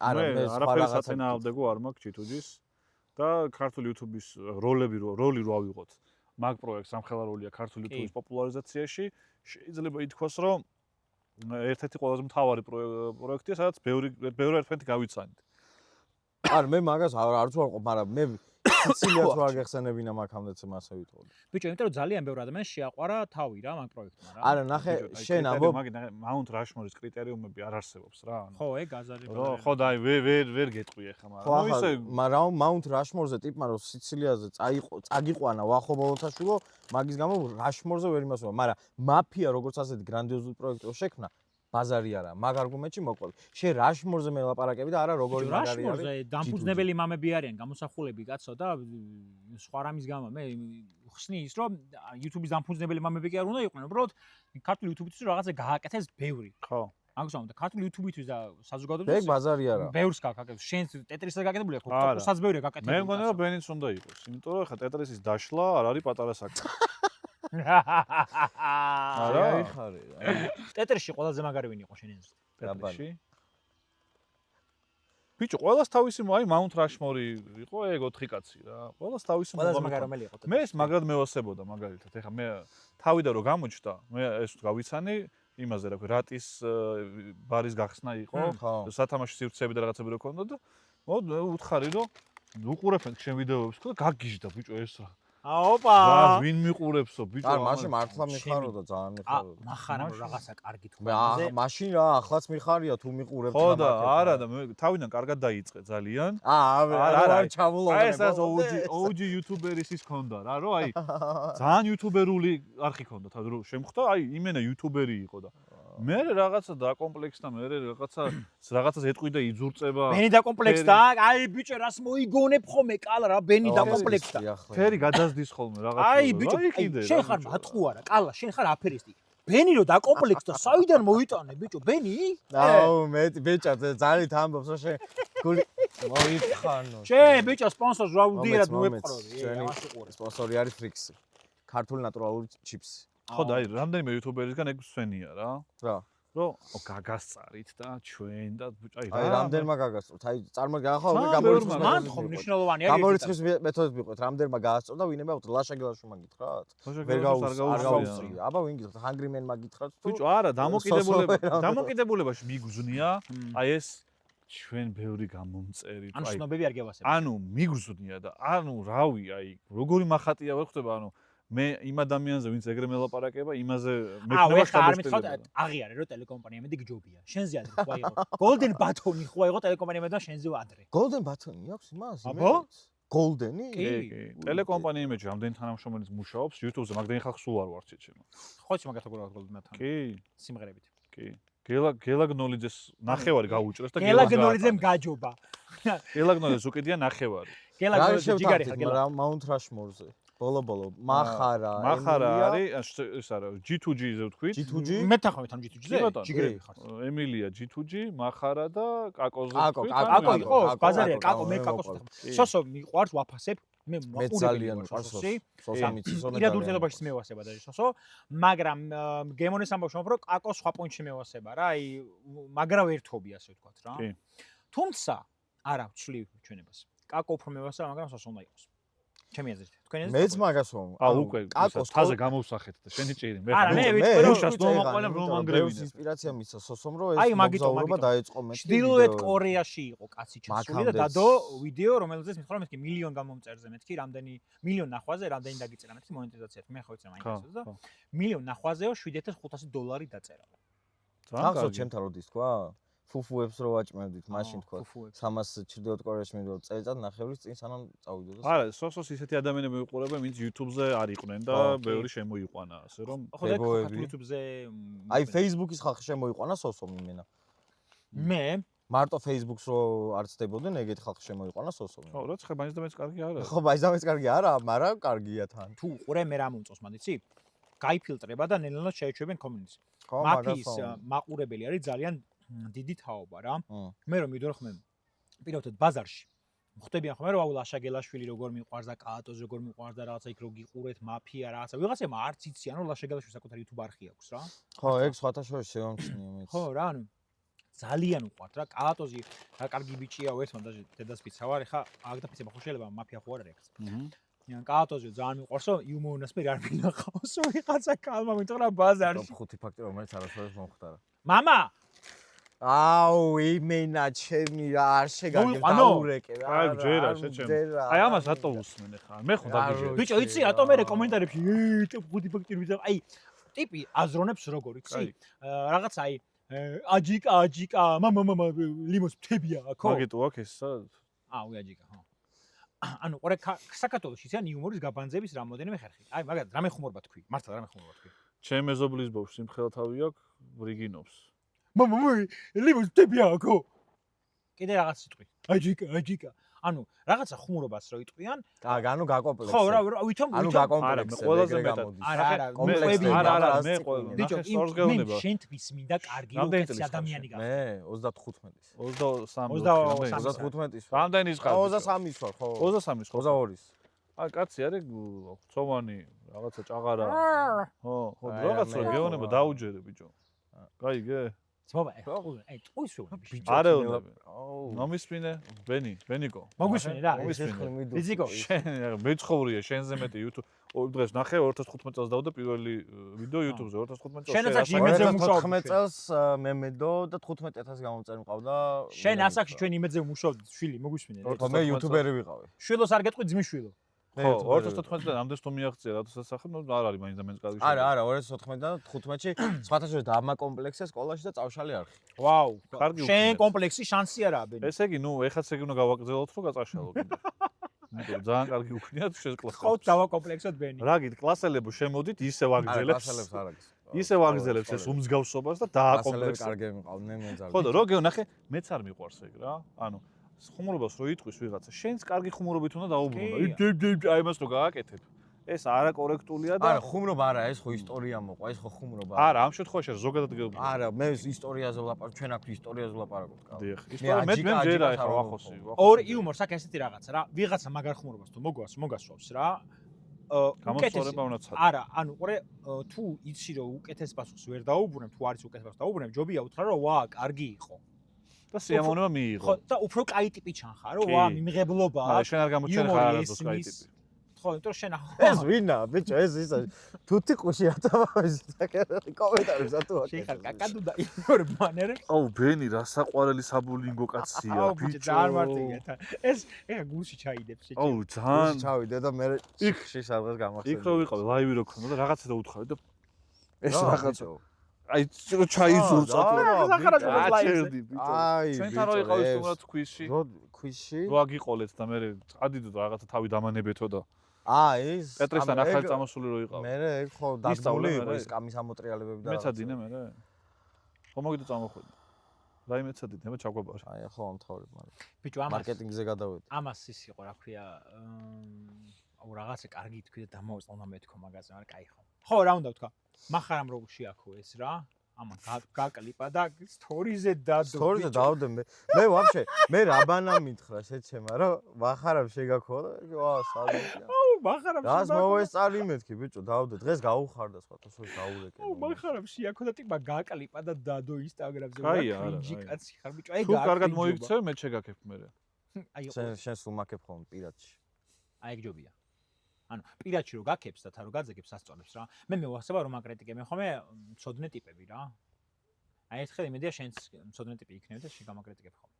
S1: არა, მე სხვა
S2: არაფერი
S1: რაღაცა
S2: საწინააღმდეგო არ მაქვს G2G-ს და ქართული YouTube-ის როლი რო ავიღოთ. მაგ პროექტს სამხელარულია ქართული YouTube-ის პოპულარიზაციაში. შეიძლება ითქვას, რომ ერთ-ერთი ყველაზე მთავარი პროექტია, სადაც ბევრი ერთმანეთი გავიცანით.
S1: არ მე მაგას არ ვარყოფ, მაგრამ მე სიცილიას რო არ გეხსენებინა მაგამდეც მასე ვიტყოდი.
S3: ბიჭო, იმიტომ რომ ძალიან ბევრი ადამიანს შეაყვარა თავი რა მაგ პროექტმა რა.
S1: არა, ნახე, შენ ამბობ,
S2: Mount Rushmore-ის კრიტერიუმები არ არსებობს რა.
S3: ხო, ეგ გაზარდება.
S2: ხო და აი ვერ გეტყვი ახლა, მაგრამ
S1: ისე მაგრამ Mount Rushmore-ზე ტიპმა რო სიცილიაზე წაგიყვანა ვახო ბოლოთაშვილო, მაგის გამო Rushmore-ზე ვერ იმასულა, მაგრამ მაფია როგორც ასეთი გრანდიოზული პროექტი რო შექმნა, ბაზარი არა, მაგ არგუმენტში მოყოლ. შენ Rushmore-ზე მელაპარაკები და არა როგორი მაგარი არის.
S3: Rushmore-ზე დამფუძნებელი მამები არიან, გამოსახულები კაცო და სხვა რამის გამო მე ხსნი ის რომ YouTube-ის დამფუძნებელი მამები კი არ უნდა იყვნენ, უბრალოდ ქართული YouTube-ისთვის რაღაცა გააკეთეს ბევრი.
S2: ხო.
S3: მაგას ამბობ და ქართული YouTube-ისთვის და საზოგადოებისთვის
S1: ეგ ბაზარი არა.
S3: ბევრს გააკეთეს. შენ ტეტრისზე გააკეთებული აქვს, კოკოსაც ბევრი გააკეთებული.
S2: მე მგონია რომ ბენიც უნდა იყოს, იმიტომ რომ ხა ტეტრისის დაშლა არ არის პატარა საქმე.
S1: არა, ხარი რა.
S3: ტეტრისში ყველაზე მაგარი ვინ იყო შენ ეზრით?
S2: ტეტრისში. ბიჭო, ყველას თავისი აი Mount Rushmore იყო ეგ 4 კაცი რა. ყველას თავისი
S3: ყველაზე მაგარი რომელი იყო?
S2: მე ეს მაგრად მევასებოდა მაგალითად. ეხა მე თავიდან რო გამოჩნდა, მე ეს გავიცანი იმაზე რა ქვია, რატის ბარის გახსნა იყო, სათამაშო სივრცეები და რაღაცები რო ქონდა და მოდი უთხარი რომ უყურებენ შენ ვიდეოებს და გაგიჟდა ბიჭო ეს რა.
S3: აოპა.
S2: რა ვინ მიყურებსო ბიჭო?
S1: არ მაშინ მართლა მიხაროდა ძალიან მიხაროდა.
S3: ნახარა რომ რაღაცა კარგი თქვა.
S1: მე მაშინ რა ახლაც მიხარია თუ მიყურებ
S2: ხო და არა და მე თავიდან კარგად დაიწყე ძალიან.
S1: არა ჩამულობ.
S2: აი ეს OG YouTuber-ის ის ქონდა რა, რომ აი ძალიან YouTuber-ული არხი ქონდა თავ რო შემხვდა, აი იმენა YouTuber-ი იყო და მე რაღაცა დაკომპლექსდა, მე რაღაცას ეტყვი და იძურწება.
S3: ბენი დაკომპლექსდა, აი ბიჭო რას მოიგონებ ხომ ეკალა რა, ბენი დაკომპლექსდა.
S2: ფერი გადაზდის ხოლმე რაღაცა.
S3: აი ბიჭო, შენ ხარ მატყუარა, კალა, შენ ხარ აფერისტი. ბენი რო დაკომპლექსდა, საიდან მოიტანე ბიჭო, ბენი?
S1: აუ მე ბიჭო ძალიან ამბობს რომ შენ გული მოიხანო.
S3: შენ ბიჭო სპონსორს რა უდიერად მოეპყრობი, ამას უყურე.
S1: სპონსორი არის Frix. ქართული ნატურალური ჩიპსი.
S2: ხო და აი რამდენიმე იუთუბერისგან ეგ მსვენია რა.
S1: რა.
S2: რომ გაგას წარით და ჩვენ და აი
S1: აი რამდენმა გაგასწორთ. აი წარმოგიდგენთ ახლა უკვე
S2: ბევრმა
S1: გამორიცხვის
S3: მან ხო მნიშვნელოვანია ერთი
S1: გამორიცხვის მეთოდით მიყვეთ. რამდენმა გაასწორ და ვინმე აუთ ლაშაგელაშვილმა გითხრათ? ვერ გაუსწრია. აბა ვინ გითხრათ? ჰანგრიმენმა გითხრათ თუ
S2: ბიჭო არა დამოკიდებულებაში მიგზნია აი ეს ჩვენ ბევრი გამომწერი
S3: ანუ ცნობები არ გევასებ.
S2: ანუ მიგზნია და ანუ რავი აი როგორი מחატია ვერ ხვდება ანუ მე იმ ადამიანზე ვინც ეგრე მელაპარაკება იმაზე
S3: მექნება შეგასწავლება. აღიარე რომ ტელეკომპანიებდი გჯობია. შენზე ადრე ხო იყო. Golden Button-ი ხო იყო ტელეკომპანიებიდან შენზე ადრე.
S1: Golden Button-ი აქვს იმას?
S3: აბა?
S1: Golden-ი?
S2: კი. ტელეკომპანიებში ამდენი თანამშრომელი მუშაობს YouTube-ზე, მაგრამ ხალხ სულ არ ვარჩიეთ შემო.
S3: ხო იცი მაგათ როგორ აქვს Golden Button?
S2: კი.
S3: სიმღერებით.
S2: კი. გელაგნოლიძეს ნახევარი გაუჭრეს და
S3: გელაგნოლიძემ გაჯობა.
S2: გელაგნოლიძეს უკიდია ნახევარი.
S3: გელაგნოლიძე ჯიგარი ხარ
S1: გელა. Mount Rushmore-ზე. ბოლო მახარა
S2: არის ეს არა G2G-ზე ვთქვით
S1: G2G
S3: მე თანხმობ ამ G2G-ზე ჯიგრები ხარ
S2: ემილია G2G მახარა და კაკოზე ვთქვით
S3: კაკო იყო ბაზარია კაკო მე კაკოს ვთქვი სოსო მიყვარს ვაფასებ მე
S1: ძალიან მიყვარს სოსო მიცის რომ
S3: ირად ურთიერთობაში მევასება და სოსო მაგრამ გემონის ამბავში რომ კაკო სხვა პონჩი მევასება რა აი მაგრა ვერთობი ასე ვთქვათ რა თუმცა არა ვცვლი ჩვენებას კაკო უფრო მევასება მაგრამ სოსო უნდა იყოს ჩემი აზრით თქვენი აზრით
S1: მეც მაგას ვამბობ
S2: უკვე თაზე გამოვსახეთ და შენი ჭირი მე
S3: არა მე ვიტყვი რომ
S2: შემოაყოლე რომ მანგრევინე
S1: ინსპირაცია მისცა სოსომ რომ ეს მოგზაურობა დაიწყო მე
S3: ჩრდილოეთ კორეაში იყო კაცი ჩასული და დადო ვიდეო რომელზეც მithra მეთქი მილიონ გამომწერზე მეთქი რამდენი მილიონ ნახვაზე რამდენი დაგიწერა მეთქი მონეტიზაციად მე ხო იცი მაინტერესებს და მილიონ ნახვაზეო $7500 დაწერა
S1: ახლა ჩემთან როდის თქვა ფუფუებს რო ვაჭმევდით მაშინ თქვა 300 ჩრდილოეთ კორეაში მიდო წელიწად ნახევრის წინ სანამ წავიდო და
S2: არა სოსოს ისეთი ადამიანები ვიყურებენ ვინც YouTube-ზე არ იყვნენ და ბევრი შემოიყვანა ასე რომ
S3: ხო და YouTube-ზე
S1: აი Facebook-ის ხალხი შემოიყვანა სოსომ იმენა
S3: მე
S1: მარტო Facebook-ს რო არ ცდებოდნენ ეგეთი ხალხი შემოიყვანა სოსომ
S2: ხო რა ცხე ბაიზ და მეც კარგი არა
S1: ხო ბაიზ და მეც კარგი არა მაგრამ კარგია თან
S3: თუ ყურე მე რა მომწონს მანდიცი გაიფილტრება და ნელ-ნელა შეეჩვევენ კომენტს
S1: ხო
S3: მაგას მაყურებელი არის ძალიან დიდი თაობა რა. მე რომ მიდორ ხმე პირავდეთ ბაზარში. ხვდებიან ხმე რომ აუ ლაშაგელაშვილი როგორ მიყვარს და კაატოს როგორ მიყვარს და რაღაცა იქ რო გიყურეთ მაფია რაღაცა. ვიღაცებმა არც იციან რომ ლაშაგელაშვილი საკუთარი YouTube არხი აქვს რა.
S1: ხო, ეგ სხვათა შორის შევამჩნია მეც.
S3: ხო რა, ანუ ძალიან უყვართ რა. კაატოზი რა კარგი ბიჭია ერთმა და დედას ფიცავარ. ეხა აქ და ფიცება ხო შეიძლება მაფია ხო არ არის. კაატოზი ძალიან მიყვარს რომ იუმორნას მე არ მინახავს. ვიღაცა კალმა მითხრა ბაზარში.
S1: ხუთი ფაქტი რომელიც არასდროს მომხდარა.
S3: მამა
S1: აუ იმენა ჩემი რა არ შეგაგებდაურეკე რა
S2: აი ჯერა შეჩემ აი ამას რატო უსმენ ხა მე ხო დაგიჟე
S3: ბიჭო იცი რატო მე კომენტარებში ხუთი ფაქტი ვიზა აი ტიპი აზრონებს როგორ იცი რაღაც აი აჯიკა მამა ლიმოს მთებია ხო
S2: მაგიტო აქ ეს სადაც
S3: აუ აჯიკა ხო ანუ ყურე საქართველოში იციან იუმორის გაბანძების რამოდენიმე ხერხი აი მაგათ რამე ხუმრობა თქვი მართლა რამე ხუმრობა თქვი
S2: ჩემ მეზობლის ბავშვს სიმხელა თავი აქვს ბრიგინობს
S3: მამა ლიმოს მთებია ხო კიდე რაღაც სიტყვი აჯიკა ანუ რაღაცა ხუმრობას რო იტყვიან
S1: ანუ გაკომპლექსე
S3: ხო რა ვითომ
S1: ანუ გაკომპლექსე
S2: ყველაზე მეტად
S3: არა
S2: მე
S3: ბიჭო მე შენთვის მინდა კარგი უკეთესი ადამიანი გახდე
S2: მე
S3: 35-ის
S2: 23-ის რამდენის ხარ
S1: 23-ის ვარ ხო
S2: 23-ის
S1: 22-ის
S2: აი კაცი არის ცოვანი რაღაცა ჭაღარა ხო ხო რაღაც რო გეონება დაუჯერე ბიჭო გაიგე
S3: ძმობა აი ტყუის შეუნე ბიჭო
S2: არეულები ნომისმინე ბენიკო
S3: მოგვისმინე რა
S1: ფიზიკო
S2: შენ მეცხოვრია შენზე მეტი YouTube დღეს ნახე 2015 წელს დავდა პირველი ვიდეო YouTube-ზე 2015 წელს
S3: შენ ასაკში იმედზე ვმუშაობ
S1: 15 წელს მე მედო და 15000 გამომწერი მყავდა
S3: შენ ასაკში ჩვენ იმედზე ვმუშაობდით შვილი მოგვისმინე
S1: ხო მე YouTuber-ი ვიყავი
S3: შვილოს არ გეტყვი ძმისშვილო
S2: ხო 2014 წელს ამდენს თუ მიაღწია რატო სასახე ნუ არ არის მაინც და მეც კარგი
S1: არა 2014-დან 15-ში სხვათა შორის დამაკომპლექსე სკოლაში და წავშალი არხი
S3: ვაუ
S2: კარგი
S3: შენ კომპლექსი შანსი არაა ბენი
S2: ესე იგი ნუ ეხაც ეგ უნდა გავაკრძალოთ რომ გაწაშალო კიდე ნუ ძალიან კარგი უქნიათ შენ კლასს
S3: ხო დავაკომპლექსოთ ბენი
S2: რა გით კლასელებო შემოდით ისე ვაგრძელებს
S1: კლასელებს არ აქვს
S2: ისე ვაგრძელებს ეს უმსგავსობას და დააკომპლექსე
S1: კლასელები კარგები მყავდნენ მე ძალიან
S2: ხო და რო გევნახე მეც არ მიყვარს ეგ რა ანუ ხუმრობას რო იტყვის ვიღაცა შენს კარგი ხუმრობით უნდა დაუბრუნდა აი მას რო გააკეთებ ეს არაკორექტულია და
S1: არა ხუმრობა არა ეს ხო ისტორია მოყვა ეს ხო ხუმრობა
S2: არა ამ შემთხვევაში ზოგადად გეუბნები
S1: არა მე ისტორიაზე ვლაპარაკობ ჩვენ აქ ისტორიაზე ვლაპარაკობ
S2: დიახ ისტორია მე ჯერა ეხა ვახოსი
S3: ორი იუმორს აქ ესეთი რაღაცა რა ვიღაცა მაგარ ხუმრობას თუ მოგასვავს რა
S2: გამოსწორება უნდა ცადო.
S3: არა, ანუ ყურე თუ იცი რომ უკეთეს პასუხს ვერ დაუბრუნებ, თუ არის უკეთეს პასუხს დაუბრუნებ, ჯობია უთხრა რომ ვა, კარგი იყო.
S2: და სიამოვნება მიიღო.
S3: ხო, და უფრო კაი ტიპი ჩანხარ, რომ ვა, მიმღებლობა.
S2: მაგრამ შენ არ გამოჩენ ხარ არასდროს კაი ტიპი.
S3: ხო, იმიტომ რომ შენ
S1: ეს ვინა, ბიჭო, ეს ისა თუთი ყუში ატავაჟი კომენტარებს ატო.
S3: შეიძლება კაკადუ და იმორ მანერე.
S2: აუ ბენი რა საყვარელი საბულინგო კაცია, ბიჭო.
S3: ძალიან მარტივია თან. ეს ეხა გულში ჩაიდებს შეჭი.
S2: აუ ძალიან.
S1: ჩავიდე და მე იქში სადღაც გამახსენე.
S2: იქ რო ვიყავი, ლაივი რო ქონდა და რაღაცა და უთხარი და ეს
S1: რა,
S2: რაღაცა.
S1: ბიჭო.
S2: აი რო ჩაიზურწა თუ.
S3: ახარაჯო
S1: აი,
S2: ჩვენთან რო იყავი სტუმრად ქვისში.
S1: ქვისში?
S2: რო აგიყოლეთ და მე წადიდო და რაღაცა თავი დამანებეთო და
S1: ეს
S2: პეტრესთან ახალი წამოსული რო იყავ.
S1: მე ეგ ხო დაგწული იყო ის კამის ამოტრიალებები და
S2: მეცადინე მე. ხო მოგიდო წამოხვედი. რაიმე მეცადინე, მე ჩაგვაბარე.
S1: აი ხო ამთავრებ მაგრამ
S3: ბიჭო ამას
S1: მარკეტინგზე გადავედი.
S3: ამას ის იყო რა ქვია აუ რაღაცა კარგი თქვი და დამოვწ უნდა მეთქო მაგაზე, მაგრამ კაი ხო. ხო რა უნდა ვთქვა? მახარამ რო შეაქო ეს რა. ამან გაკლიპა და სტორიზე დადო.
S1: სტორიზე დავდე მე ვაფშე მე რაბანა მითხრა შეცემა რომ ვახარებ შეგაქო და ვა სალია.
S3: აუ მახარამ
S1: რას მოვესწარი მეთქი ბიჭო დავდე დღეს გაუხარდა სხვა თოს დაურეკე.
S3: აუ მახარამ შეაქო და ტიპა გაკლიპა და დადო ინსტაგრამზე.
S2: კაია, არა,
S3: კრინჯი
S2: აი.
S3: კაცი ხარ ბიჭო. აი
S2: თუ კარგად მოიქცევ, მე შეგაქებ მე.
S3: აი
S1: შენ სულ მაკებ ხოლმე პირადში.
S3: აი ჯობია. ანუ პირადში რო გაქებს და თა რო გაძეგებს სასწორებს რა. მე მევახსება რომ აკრიტიკე მე ხომე მწოდნე ტიპები რა. აი ერთხელ იმედია შენც მწოდნე ტიპი იქნები და შენ გამაკრიტიკებ ხოლმე.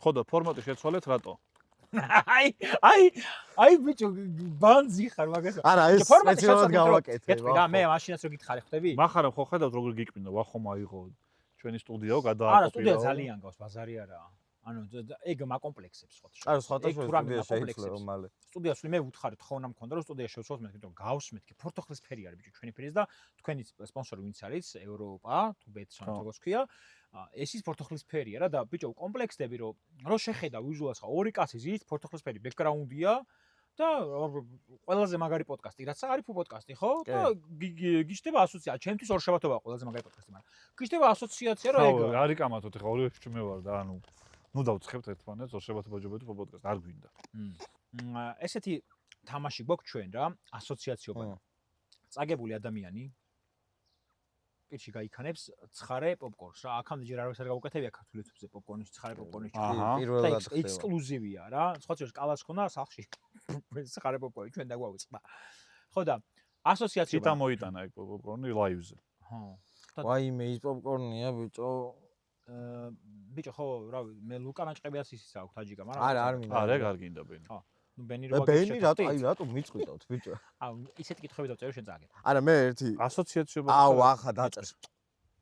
S2: ხო და ფორმატი შეცვალეთ რატო?
S3: აი ბიჭო ბანძი ხარ მაგას.
S1: არა ეს სპეციალურად გავაკეთე.
S3: გეტყვი რა მე მაშინაც რო გითხარი ხვდები?
S2: მახარამ ხო ხედავთ როგორ გიკმინდა, ვახომ აიღო ჩვენი სტუდიაო
S3: არა
S2: გადააკოპირა.
S3: სტუდია ძალიან გავს, ბაზარი არაა. ანუ ეგ მაკომპლექსებს ხო?
S1: არა სხვადასხვა სტუდია შეიძლება მალე.
S3: სტუდიას მე ვუთხარით ხოვნა მქონდა რომ სტუდია შევცვალოთ მე თვითონ გავს მეთქი პორტოხლის ფერი არის ბიჭო ჩვენი ფერის და თქვენი სპონსორი ვინც არის ევროპა თუ ბეცონ როგორც ქვია ეს ის პორტოხლის ფერია რა და ბიჭო კომპლექსდები რომ შეხედა ვიზუალს ხა ორი კაცი ზით პორტოხლის ფერი ბექგრაუნდია და ყველაზე მაგარი პოდკასტი რაც არის პოდკასტი ხო და გიჩნდება ასოციაცია ჩემთვის ორშაბათობა ყველაზე მაგარი პოდკასტი მაგრამ გიჩნდება ასოციაცია რომ ეგ
S2: არის კამათოთ ხა ორივე მე ვარ და ანუ ნუ დავცხებთ ერთმანეთს ორშაბათობა ჯობეთი პოდკასტი არ გვინდა
S3: ესეთი თამაში გვაქვს ჩვენ რა ასოციაციობა წაგებული ადამიანი პირში გაიქანებს ცხარე პოპკორნს რა აქამდე ჯერ არავის არ გავუკეთებია ქართულ YouTube-ზე პოპკორნის ცხარე პოპკორნის
S1: პირველად
S3: ექსკლუზივია რა სხვა შორის კალას ხონა სახში ცხარე პოპკორნი ჩვენ დაგვავიწყდა ხო და ასოციაციობა
S2: ციტა მოიტანა ეგ პოპკორნი ლაივზე
S3: ხო
S1: ვაიმე ის პოპკორნია ბიჭო
S3: ბიჭო ხო რა მე ლუკა მაჭყებიას ისიც აქვს თაჯიკა მაგრამ
S1: არა არ მინდა
S2: არა ეგ არ გინდა ბენი
S3: ხო ნუ ბენი რო
S1: ბენი რატო მიწყვიტავთ ბიჭო
S3: აუ ისეთ კითხვები დავწერე შენ წაგებ
S1: არა მე ერთი
S2: ასოციაციობა
S1: აუ ახლა დაწერს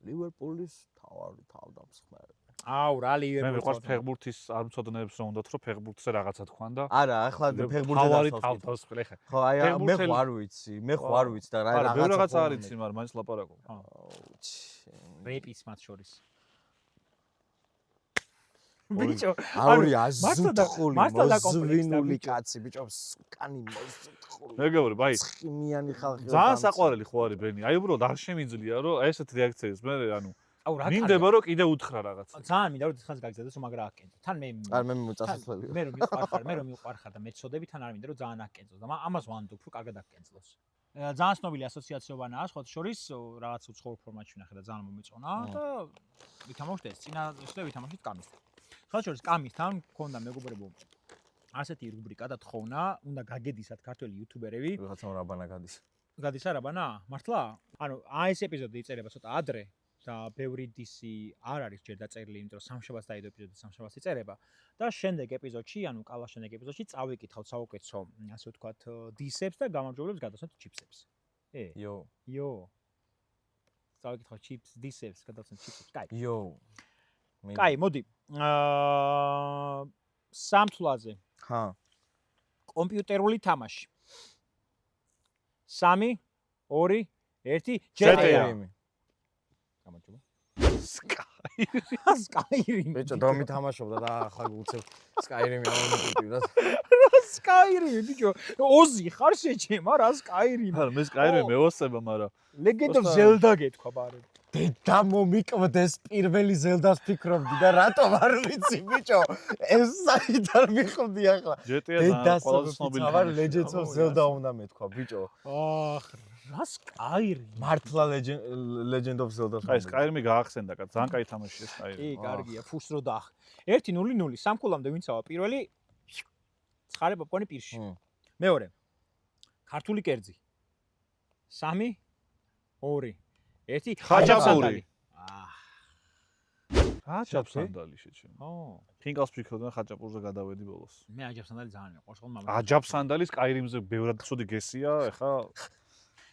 S1: ლივერპულის თავარი თავდამსხმელი
S3: აუ რა
S2: მე
S3: ლივერპული
S2: მიყვარს ფეხბურთის არ მწოდნეებს რომ უნდათ რომ ფეხბურთზე რაღაცა თქვან და
S1: არა ახლა ფეხბურთზე
S2: თავარი თავდამსხმელი ხა
S1: ხო აი მე ხوار ვიცი და რა
S2: რაღაცა არა რაღაცა არ იცი მაგრამ მაინც ლაპარაკობ
S3: რეპის მათ შორის ბიჭო
S1: აური აზუთხული მოზვინული კაცი ბიჭო სკანი მოზუთხული
S2: მეგობრებო აი
S1: ცხიმიანი ხალხი
S2: ძალიან საყვარელი ხო არის ბენი აი უბრალოდ არ შემიძლია რომ ესეთ რეაქციებს მე ანუ
S3: აუ რა
S2: მინდება რომ კიდე უთხრა რაღაცა
S3: ძალიან მინდა რომ დიდხანს გაგზადოს რომ მაგრა აკენწო თან მე
S1: არ მე მოწასწრები
S3: მე რომ მიყვარხარ და მეცოდები თან არ მინდა რომ ძალიან აკენწოს და ამას ვანდობ რომ კარგად აკენწოს ძალიან ცნობილი ასოციაციობაა სხვა შორის რაღაც უცხოურ ფორმატში ნახე და ძალიან მომეწონა და ვითამაშოთ ეს წინა და ვითამაშოთ კამისთან სხვა შორის კამისთან მქონდა მეგობრებო ასეთი რუბრიკა და თხოვნა უნდა გაგედისათ ქართველი იუთუბერები
S1: რაღაცა რაბანა
S3: გადის არაბანა მართლა ანუ ეს ეპიზოდი იწერება ცოტა ადრე და ბევრი დისი არ არის ჯერ დაწერილი იმიტომ რომ სამშაბათს დაიდო ეპიზოდი სამშაბათს იწერება და შემდეგ ეპიზოდში ანუ კალას შემდეგ ეპიზოდში წავიკითხავთ საუკეთესო ასე ვთქვათ დისებს და გამარჯვებულებს გადავსვათ ჩიპსებს იო წავიკითხავთ ჩიპს დისებს გადავსვათ ჩიპსებს კაი კაი მოდი სამთვლაზე
S1: ხა
S3: კომპიუტერული თამაში 3 2 1 GTA გამარჯობა Skyrim
S1: ბიჭო დომი თამაშობდა და ახლა გუცებ Skyrim-ი ამომიტივდათ
S3: Skyrim ბიჭო ოზი ხარ შეჭემა რა Skyrim
S2: არა მე Skyrim-ი მევასება მაგრამ
S3: Legend of Zelda გეთქვა ბარე
S1: დედა მომიკვდეს პირველი ზელდას ფიქრობდი და რატომ არ ვიცი ბიჭო ეს საით არ მიხდი ახლა
S2: GTA ძალიან ყველაზე ცნობილი
S1: ვარ
S2: თამაშია.
S1: Legends of Zelda უნდა მეთქვა ბიჭო
S3: აх, რა Skyrim.
S1: მართლა Legend of Zelda
S2: აი Skyrim-ი გაახსენდა, ძალიან კაი თამაშია
S3: კი,
S2: Skyrim.
S3: კარგია, ფუშს რო დაახ. 1-0-0, სამქულამდე ვინცავა პირველი? ცხარე პოპკორნი პირში. მეორე. ქართული კერძი. 3 2 1
S2: ხაჭაპური.
S3: აა
S2: აჯაბსანდალი შეჩემ.
S3: ო,
S2: ფინკალს ფიქრობდნენ ხაჭაპურზე გადავედი ბოლოს.
S3: მე აჯაბსანდალი ძალიან მიყვარს ხოლმე.
S2: აჯაბსანდალი Skyrim-ზე ბევრად ცუდი გესია, ეხა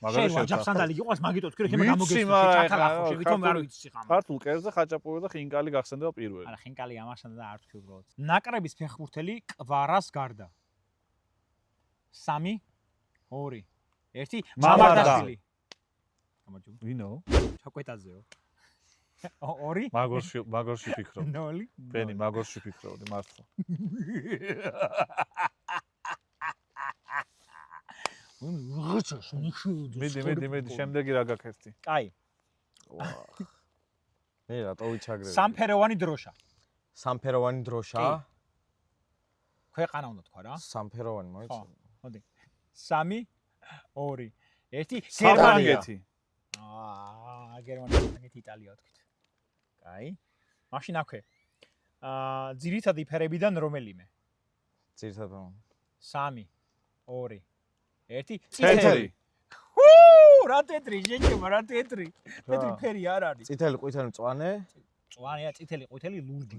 S3: შენ აჯაბსანდალი გიყვარს, მაგიტო თქვი, რომ
S2: ვიცი,
S3: გამოგეცი,
S2: მაგრამ
S3: ჩათალახო, შეგვითომ არ ვიცი ხამ.
S2: ქართულ კერძზე ხაჭაპური და ხინკალი გახსენდება პირველი.
S3: არა, ხინკალი ამაშანდა და არ თქვი უბრალოდ. ნაკრების ფეხბურთელი კვარას გარდა. 3 2 1 მამარდაშვილი. გამარჯობა.
S2: ვინო?
S3: ჩაკვეტაზეო. 2
S2: მაგორში ფიქრობ.
S3: 0
S2: ბენი მაგორში ფიქრობდი მართლა. მიდი, შემდეგი რა გაქერთი?
S3: კაი.
S1: მე რატო ვიჩაგრები
S3: სამფეროვანი დროშა.
S1: სამფეროვანი დროშა
S3: ქვეყანა უნდა თქვა რა.
S1: სამფეროვანი მოიცა
S3: მოდი. 3 2 1
S2: საფრანგეთი.
S3: გერმანია, საფრანგეთი, იტალია თქვით. კაი. მაშინ აქვე. ძირითადი ფერებიდან რომელიმე?
S1: ძირითადად
S3: 3 2 1
S2: თეთრი.
S3: რა თეთრი, შეჭება რა თეთრი. თეთრი ფერი არ არის.
S1: წითელი, ყვითელი, მწვანე.
S3: მწვანეა, წითელი, ყვითელი, ლურჯი.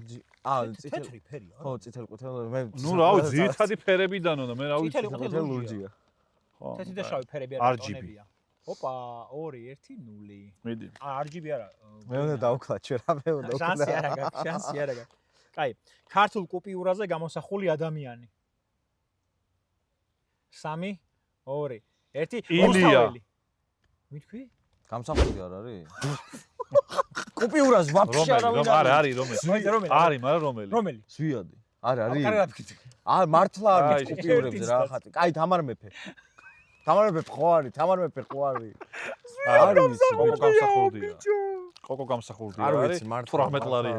S1: წითელი.
S3: ფერია.
S1: ხო, წითელი, ყვითელი, მე
S2: ნუ რავი, ძირითადი ფერებიდან უნდა, მე რა ვიცი.
S3: წითელი,
S1: ყვითელი, ლურჯია.
S2: ხო.
S3: თეთრი და შავი ფერები
S2: RGB.
S3: არის, ტონებია. ოპა, 2 1 0.
S2: მიდი.
S3: RGB არა.
S1: მე უნდა დავქლაჩე რა, მე უნდა
S3: შანსი არ აქვს, შანსი არ აქვს. კაი. ქართულ კუპიურაზე გამოსახული ადამიანი. 3 2 1
S2: ილია.
S3: მითქვი?
S1: გამსახურდი არ არის? კუპიურას ვაფშე არავინ არ
S2: არის, რომელი? არის, მაგრამ რომელი?
S3: რომელი?
S1: ზვიადი. არ არის?
S3: კარგად ვფიქრე.
S1: მართლა
S2: აი,
S1: არის კუპიურებზე რა ხატი. კაი, თამარ მეფე. თამარ მეფე ხო არის? თამარ მეფე ხო არის? არ ვიცი,
S2: კოკო გამსახურდია. კოკო გამსახურდია.
S1: არ ვიცი, მართლა.
S2: 18 ლარია.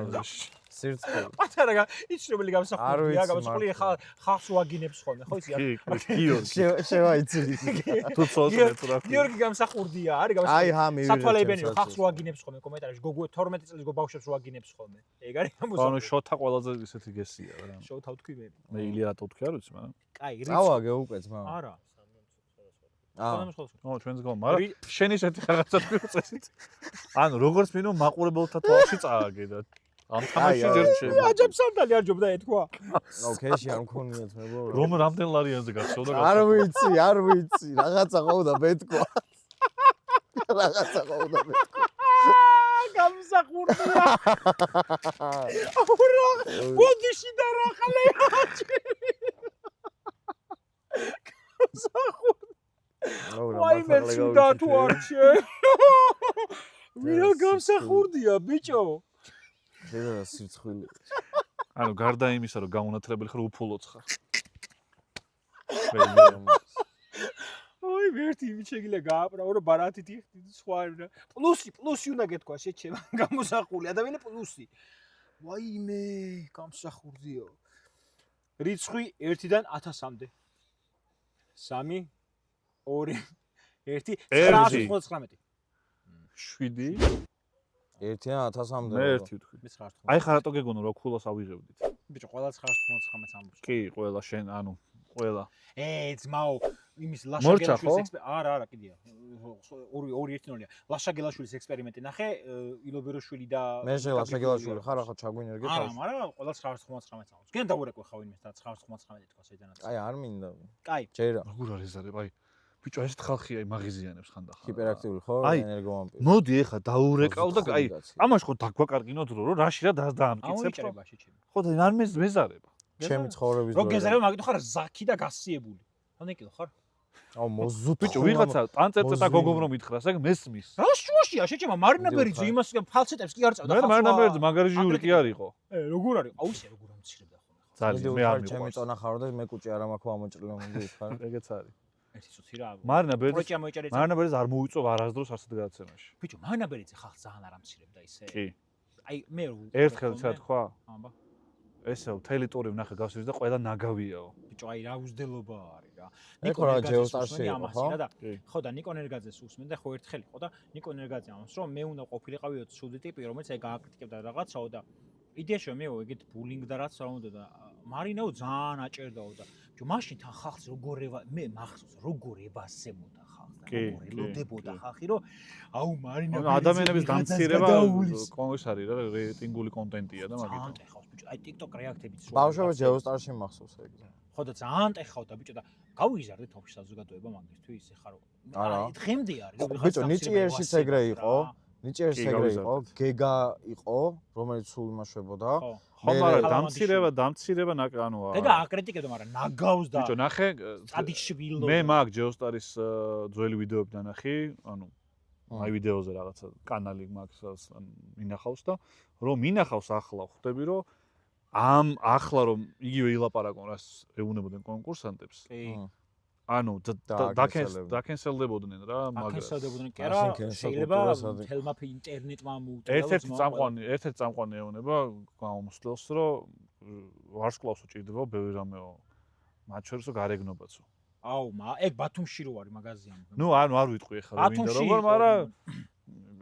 S1: სირცხე.
S3: პატარა იცი რომელი
S1: არ
S3: გამოსახულია,
S1: ვიცი,
S3: გამოსახული ხალხს უაგინებს ხოლმე, ხო იცი?
S2: გიორგი.
S1: შევაიცი.
S2: თუ ცოტნე თუ რა.
S3: გიორგი გამსახურდია, არის
S1: აი,
S3: გამოსახული.
S1: ჰა მივიღე.
S3: სათვალეებიანი ხალხს უაგინებს ხოლმე კომენტარებში, გოგო 12 წლის ბავშვებს უაგინებს ხოლმე. ეგ არის
S2: ანუ
S3: გამოსახული.
S2: შოთა ყველაზე ისეთი გესია რა.
S3: შოუთა ვთქვი მე.
S2: მე ილია რატო ვთქვი არ ვიცი, მაგრამ.
S3: კაი,
S1: წავაგე უკვე ძმა.
S3: არა.
S2: ო, ჩვენს გო, მაგრამ შენ ისეთი რაღაცა თქვი წესით. ანუ როგორც მინო მაყურებელთა თვალში წააგე და ამ თამაში ჯერ შევა.
S3: აჯაბსანდალი არ ჯობდა ეთქვა.
S1: ოკეიში არ მქონიათ მე ბო.
S2: რომ რამდენ ლარიანზე გახსოვდა
S1: არ ვიცი, არ ვიცი, რაღაცა ყავდა მეთქვა. რაღაცა ყავდა მეთქვა.
S3: გამსახურდია. აურა, ბოდიში და რა ხალე აჭი. გამსახურდია. ვაი მე ცუდა თუ არჩე. ვინა გამსახურდია ბიჭო.
S1: შეიძლება სირცხვილი.
S2: ანუ გარდა იმისა, რომ გაუნათლებელი ხარ, უფულოც ხარ.
S3: ой, ვერთი იმით შეგიძლია გააპრაო, რომ ბარათით იხდით სხვა რა. პლუსი უნდა გეთქვა შეჩება, გამოსახული ადამიანი პლუსი. ვაიმე, გამსახურდიო. რიცხვი 1-დან 1000-მდე. 3 2 1 999.
S2: 7
S1: 1-დან 1000-მდე.
S2: მე 1 ვთქვი. აი ხარ რატო გეგონა რომ ქულას ავიღებდით?
S3: ბიჭო, ყველა 999-ს ამბობს.
S2: კი, ყველა შენ, ანუ ყველა.
S3: ძმაო, იმის
S2: მორჩა, ხო?
S3: ლაშაგელაშვილის არა, კიდია. 2-1-0-ია. ლაშაგელაშვილის ექსპერიმენტი ნახე, ილობეროშვილი და
S1: მე შელაშაგელაშვილი ხარ ახლა ჩაგვინერგე
S3: არა,
S1: თავს.
S3: მაგრამ ყველა 999-ს ამბობს. გენ დაურეკო ხა ვინმე და 999 თქვა შეძანაც.
S1: აი არ მინდა.
S3: კაი.
S1: ჯერა.
S2: როგორ არის ზარებ? აი ბიჭო, ესეთ ხალხი აი მაღიზიანებს ხანდახან.
S1: ჰიპერაქტიული ხო?
S2: აი,
S1: ენერგოვამპირი.
S2: მოდი ეხა დაურეკავ და აი ამაში ხო დაგვაკარგინოთ რომ რაში რა დაამტკიცებ.
S3: ამოიჭრება შეჩემ.
S2: ხო და არ მეზარება.
S1: ჩემი ცხოვრების
S3: რო გეზარება, მაგით ხარ ზაქი და გასიებული. თონეკილ ხარ?
S1: აუ მოზუთ
S2: ბიჭო, ვიღაცა ტანწეწე და გოგომ რომ ითხრას, ეგ მესმის.
S3: რა შუაშია შეჩემა მარინაბერიძე იმას ფალცეტებს კი არ წავდა
S2: მე მარინაბერიძე მაგარი ჟიური კი არ იყო.
S3: როგორ არის? აუ ისე როგორ ამცირებდა ხოლმე.
S2: ძალიან მე არ
S1: ჩემი
S2: მიყვარს.
S1: წონა ხარო და მე კუჭი არ მაქვს ამოჭრილი მომდი ხარ.
S2: ეგეც არის.
S3: ერთი წუთი რა.
S2: მარინა ბერდის
S3: პროჭა მოიჭერეთ.
S2: მარინა ბერდის არ მოუწევ არასდროს ასეთ გადაცემაში.
S3: ბიჭო, მარინა ბერიძე ხალხს ძალიან არ ამცირებდა ისე.
S2: კი.
S3: აი მე
S2: ერთხელ ჩათქვა,
S3: აბა.
S2: ესე მთელი ტური ვნახე გავსვრის და ყველა ნაგავიაო.
S3: ბიჭო, აი რა უზდელობა არის რა.
S1: ეხლა რა ჯეოსტარში იყო, ხო?
S3: ხო და ნიკო ნერგაძეს უსმენ და ხო ერთხელ იყო და ნიკო ნერგაძე ამბობს რომ მე უნდა ყოფილიყავიო ცუდი ტიპი რომელიც აი გააკრიტიკებდა რაღაცაო და იდეაში მეო ეგეთ ბულინგ და რაც რა უნდა და მარინაო ძალიან აჭერდაო და ბიჭო მაშინ თან ხალხს როგორ მე მახსოვს როგორ ებასებოდა ხალხს და როგორ ელოდებოდა ხალხი რომ აუ მარინა
S2: ადამიანების დამცირება კონგრეს არის რა რეიტინგული კონტენტია და მაგით.
S3: ტეხავს ბიჭო აი TikTok რეაქტებიც
S1: ბავშვობა ჯეოსტარში მახსოვს ეგ.
S3: ხო და ძალიან ტეხავდა ბიჭო და გავიზარდე თოფში საზოგადოება მაგისთვის ეხლა რომ
S1: არა
S3: დღემდე არის
S1: ბიჭო ნიჭიერშიც ეგრე იყო ნიჭიერშიც ეგრე იყო გეგა იყო რომელიც სულ იმაშვებოდა
S2: ხო მაგრამ დამცირება ანუ
S3: გეგა აკრიტიკებდა მაგრამ ნაგავს და
S2: ბიჭო ნახე
S3: წადიშვილო
S2: მე მაგ ჯეოსტარის ძველი ვიდეოები დანახი ანუ აი ვიდეოზე რაღაცა კანალი მაქვს მინახავს და რომ მინახავს ახლა ხვდები რომ ამ ახლა რომ იგივე ილაპარაკონ რას ეუბნებოდნენ კონკურსანტებს ანუ დაკენსელდებოდნენ რა მაგრამ
S3: დაკენსელდებოდნენ კი არა შეიძლება თელმა ინტერნეტმა მოუწევს
S2: ერთ-ერთი წამყვანი ეუბნება გამოსვლელს რომ ვარსკვლავს უჭირდება ბევრი რამეო მათ შორის გარეგნობაცო
S3: აუ ეგ ბათუმში რო არის მაღაზია
S2: ნუ ანუ არ ვიტყვი ახლა რომ მინდა როგორ მაგრამ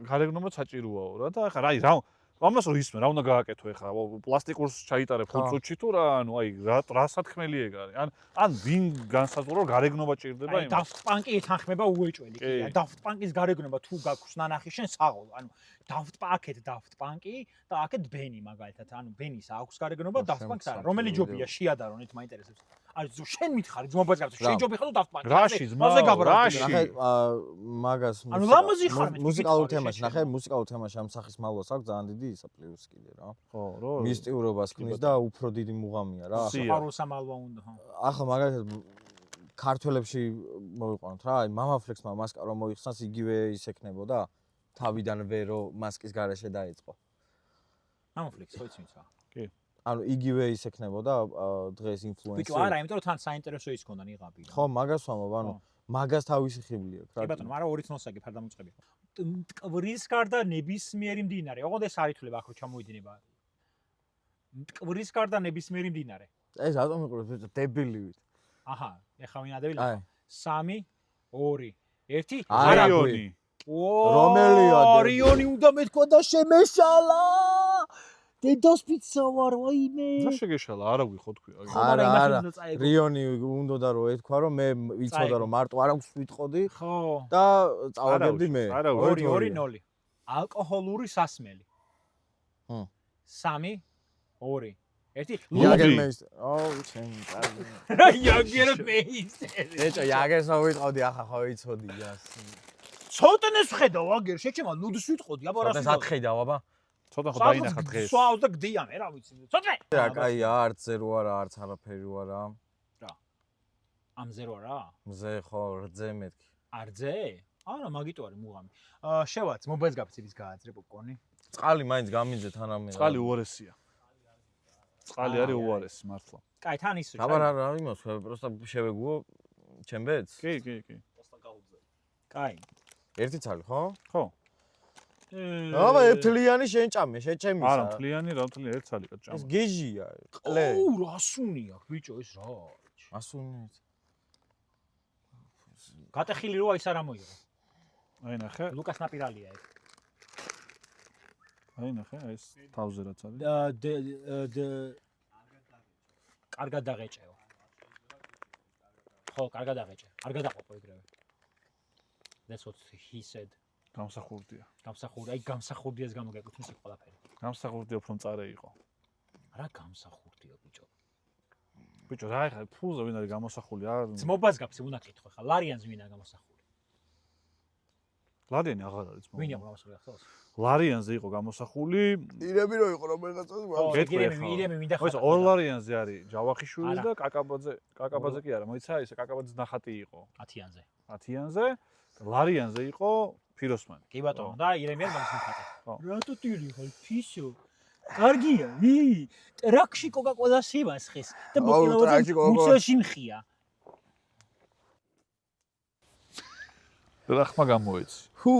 S2: გარეგნობა საჭიროაო რა და ახლა რა ამას რო ისმენ რა უნდა გააკეთო ახლა პლასტიკურს ჩაიტარებ 5 წუთში თუ რა ანუ აი რა სათქმელი ეგ არის ან ვინ განსაზღვრო გარეგნობა ჭირდება იმას
S3: Daft Punk-ი ეთანხმება უეჭველი კი აი Daft Punk-ის გარეგნობა თუ გაქვს ნანახი შენ საღოლ ანუ Daft Punk-ი და აქეთ ბენი მაგალითად ანუ ბენის აქვს გარეგნობა Daft Punk-ს არა რომელი ჯობია შეადარონ მაინტერესებს არის ზო შენ მითხარი ძმობას გაგწევ შენ ჯობი ხარ თუ Daft Punk-ი
S2: რაში
S1: ნახე მაგას
S3: ანუ ლამაზი ხარ
S1: მუსიკალურ თემაში ნახე მუსიკალურ თემაში ამ სახის მალვას აქვს ძალიან დიდი ისა პლუს კიდე რა
S2: ხო რო
S1: მისტიურობას ქმნის და უფრო დიდი მუღამია რა
S3: სიყვარულს ამალვა უნდა ხო
S1: ახლა მაგალითად ქართველებში მოვიყვანოთ რა აი მამაფლექსმა მასკა რომ მოიხსნას იგივე ის ეკნებოდა თავიდანვე რომ მასკის გარეშე დაიწყო
S3: მამაფლექსი ხო იცით რა
S2: კი
S1: ანუ იგივე ის ეკნებოდა დღეს ინფლუენსერი
S3: ბიჭო არა იმიტომ რომ თან საინტერესო ის ქონდა ნიღაბი
S1: ხო მაგას ვამბობ ანუ მაგას თავისი ხიბლი აქვს რა
S3: კი ბატონო მაგრამ ორი თნოსაგი ფარ დამოწყები მტკვრის გარდა ნებისმიერი მდინარე ოღონდ ეს არ ითვლება აქ რო ჩამოიდინება მტკვრის გარდა ნებისმიერი მდინარე
S1: ეს რატომ იყურებს ბიჭო დებილივით
S3: აჰა ეხა ვინ ადევილი 3 2 1
S2: არიონი
S1: რომელია
S3: არიონი უნდა მეთქვა და შემეშალა დედას პიცა ვარ ვაიმე
S2: რა შეგეშალა არა ვიხო თქვი
S1: არა რიონი უნდა რომ ეთქვა რომ მე ვიცოდა რომ მარტო არ აქვს ვიტყოდი
S3: ხო
S1: და წავაგებდი მე
S3: 2-2-0 ალკოჰოლური სასმელი 3 2 1
S1: იაგერმეისტერ აუ ჩემი კარგი
S3: რა იაგერმეისტერი
S1: ბიჭო იაგერს რო ვიტყოდი ახლა ხო ვიცოდი იას
S3: ცოტნეს ხედავ აგერ შეჩემა ლუდს ვიტყოდი აბა რა
S1: ცოტა სათხეიდავ აბა
S2: ცოტა ხო დაინახა დღეს
S3: სვავს და გდია მე რა ვიცი ცოტა
S1: რა კაია არც ზერო არა არც არაფერი არა
S3: რა ამ ზერო არა
S1: მზე ხო რძე მეთქი
S3: არძე არა მაგიტო არის მუღამი შევაც მობაილს გაფიცების გააძრე პოპკორნი
S1: წყალი მაინც გამინძე თან ამე
S2: წყალი უარესია წყალი არის უარესი მართლა
S3: კაი თან ის
S1: აბა რა იმას პროსტა შევეგუო ჩემ ბედს
S2: კი
S3: კაი
S1: ერთი ცალი ხო
S2: ხო
S1: აბა ერთლიანი შენ ჭამე შენ ჩემისა
S2: არა მთლიანი რა მთლიანი ერთ ცალი კაც ჭამა
S1: ეს გეჟია ყლე
S3: ოუ რასუნი აქვს ბიჭო ეს რა
S1: ასუნით
S3: გატეხილი რო ის არა მოიღო
S2: აი ნახე
S3: ლუკას ნაპირალია ეს
S2: აი ნახე ეს თავზე რაც არის
S3: კარგად დაღეჭეო ხო კარგად დაღეჭე არ გადაყოფო ეგრევე that's what he said
S2: გამსახურდია
S3: აი გამსახურდიას გამოგეკუთვნის იქ ყველაფერი
S2: გამსახურდია უფრო მწარე იყო
S3: რა გამსახურდია
S2: ბიჭო რა ეხა ფულზე ვინ არის გამოსახული არ
S3: ძმობას გაფცე უნდა კითხო ხა ლარიანს ვინა გამოსახული
S2: ლარიანი აღარ არის ძმობა
S3: ვინ იყო გამოსახული ახსოვს
S2: ლარიანზე იყო გამოსახული
S1: ირემი რო იყო რომელიღაცა
S3: ირემი მინდა
S2: ხო ორ ლარიანზე არის ჯავახიშვილი და კაკაბაძე კი არა მოიცა ისე კაკაბაძის ნახატი იყო 10-იანზე ლარიანზე იყო ფიროსმანი
S3: კი ბატონო და ირემი არ გამოსახატე რატო ტირი ხო ფისო კარგია ტრაქში კოკა-კოლას ივასხეს და ბოკლავაზე მუცელში მხია
S2: რა ხმა გამოეცი?
S1: ჰუ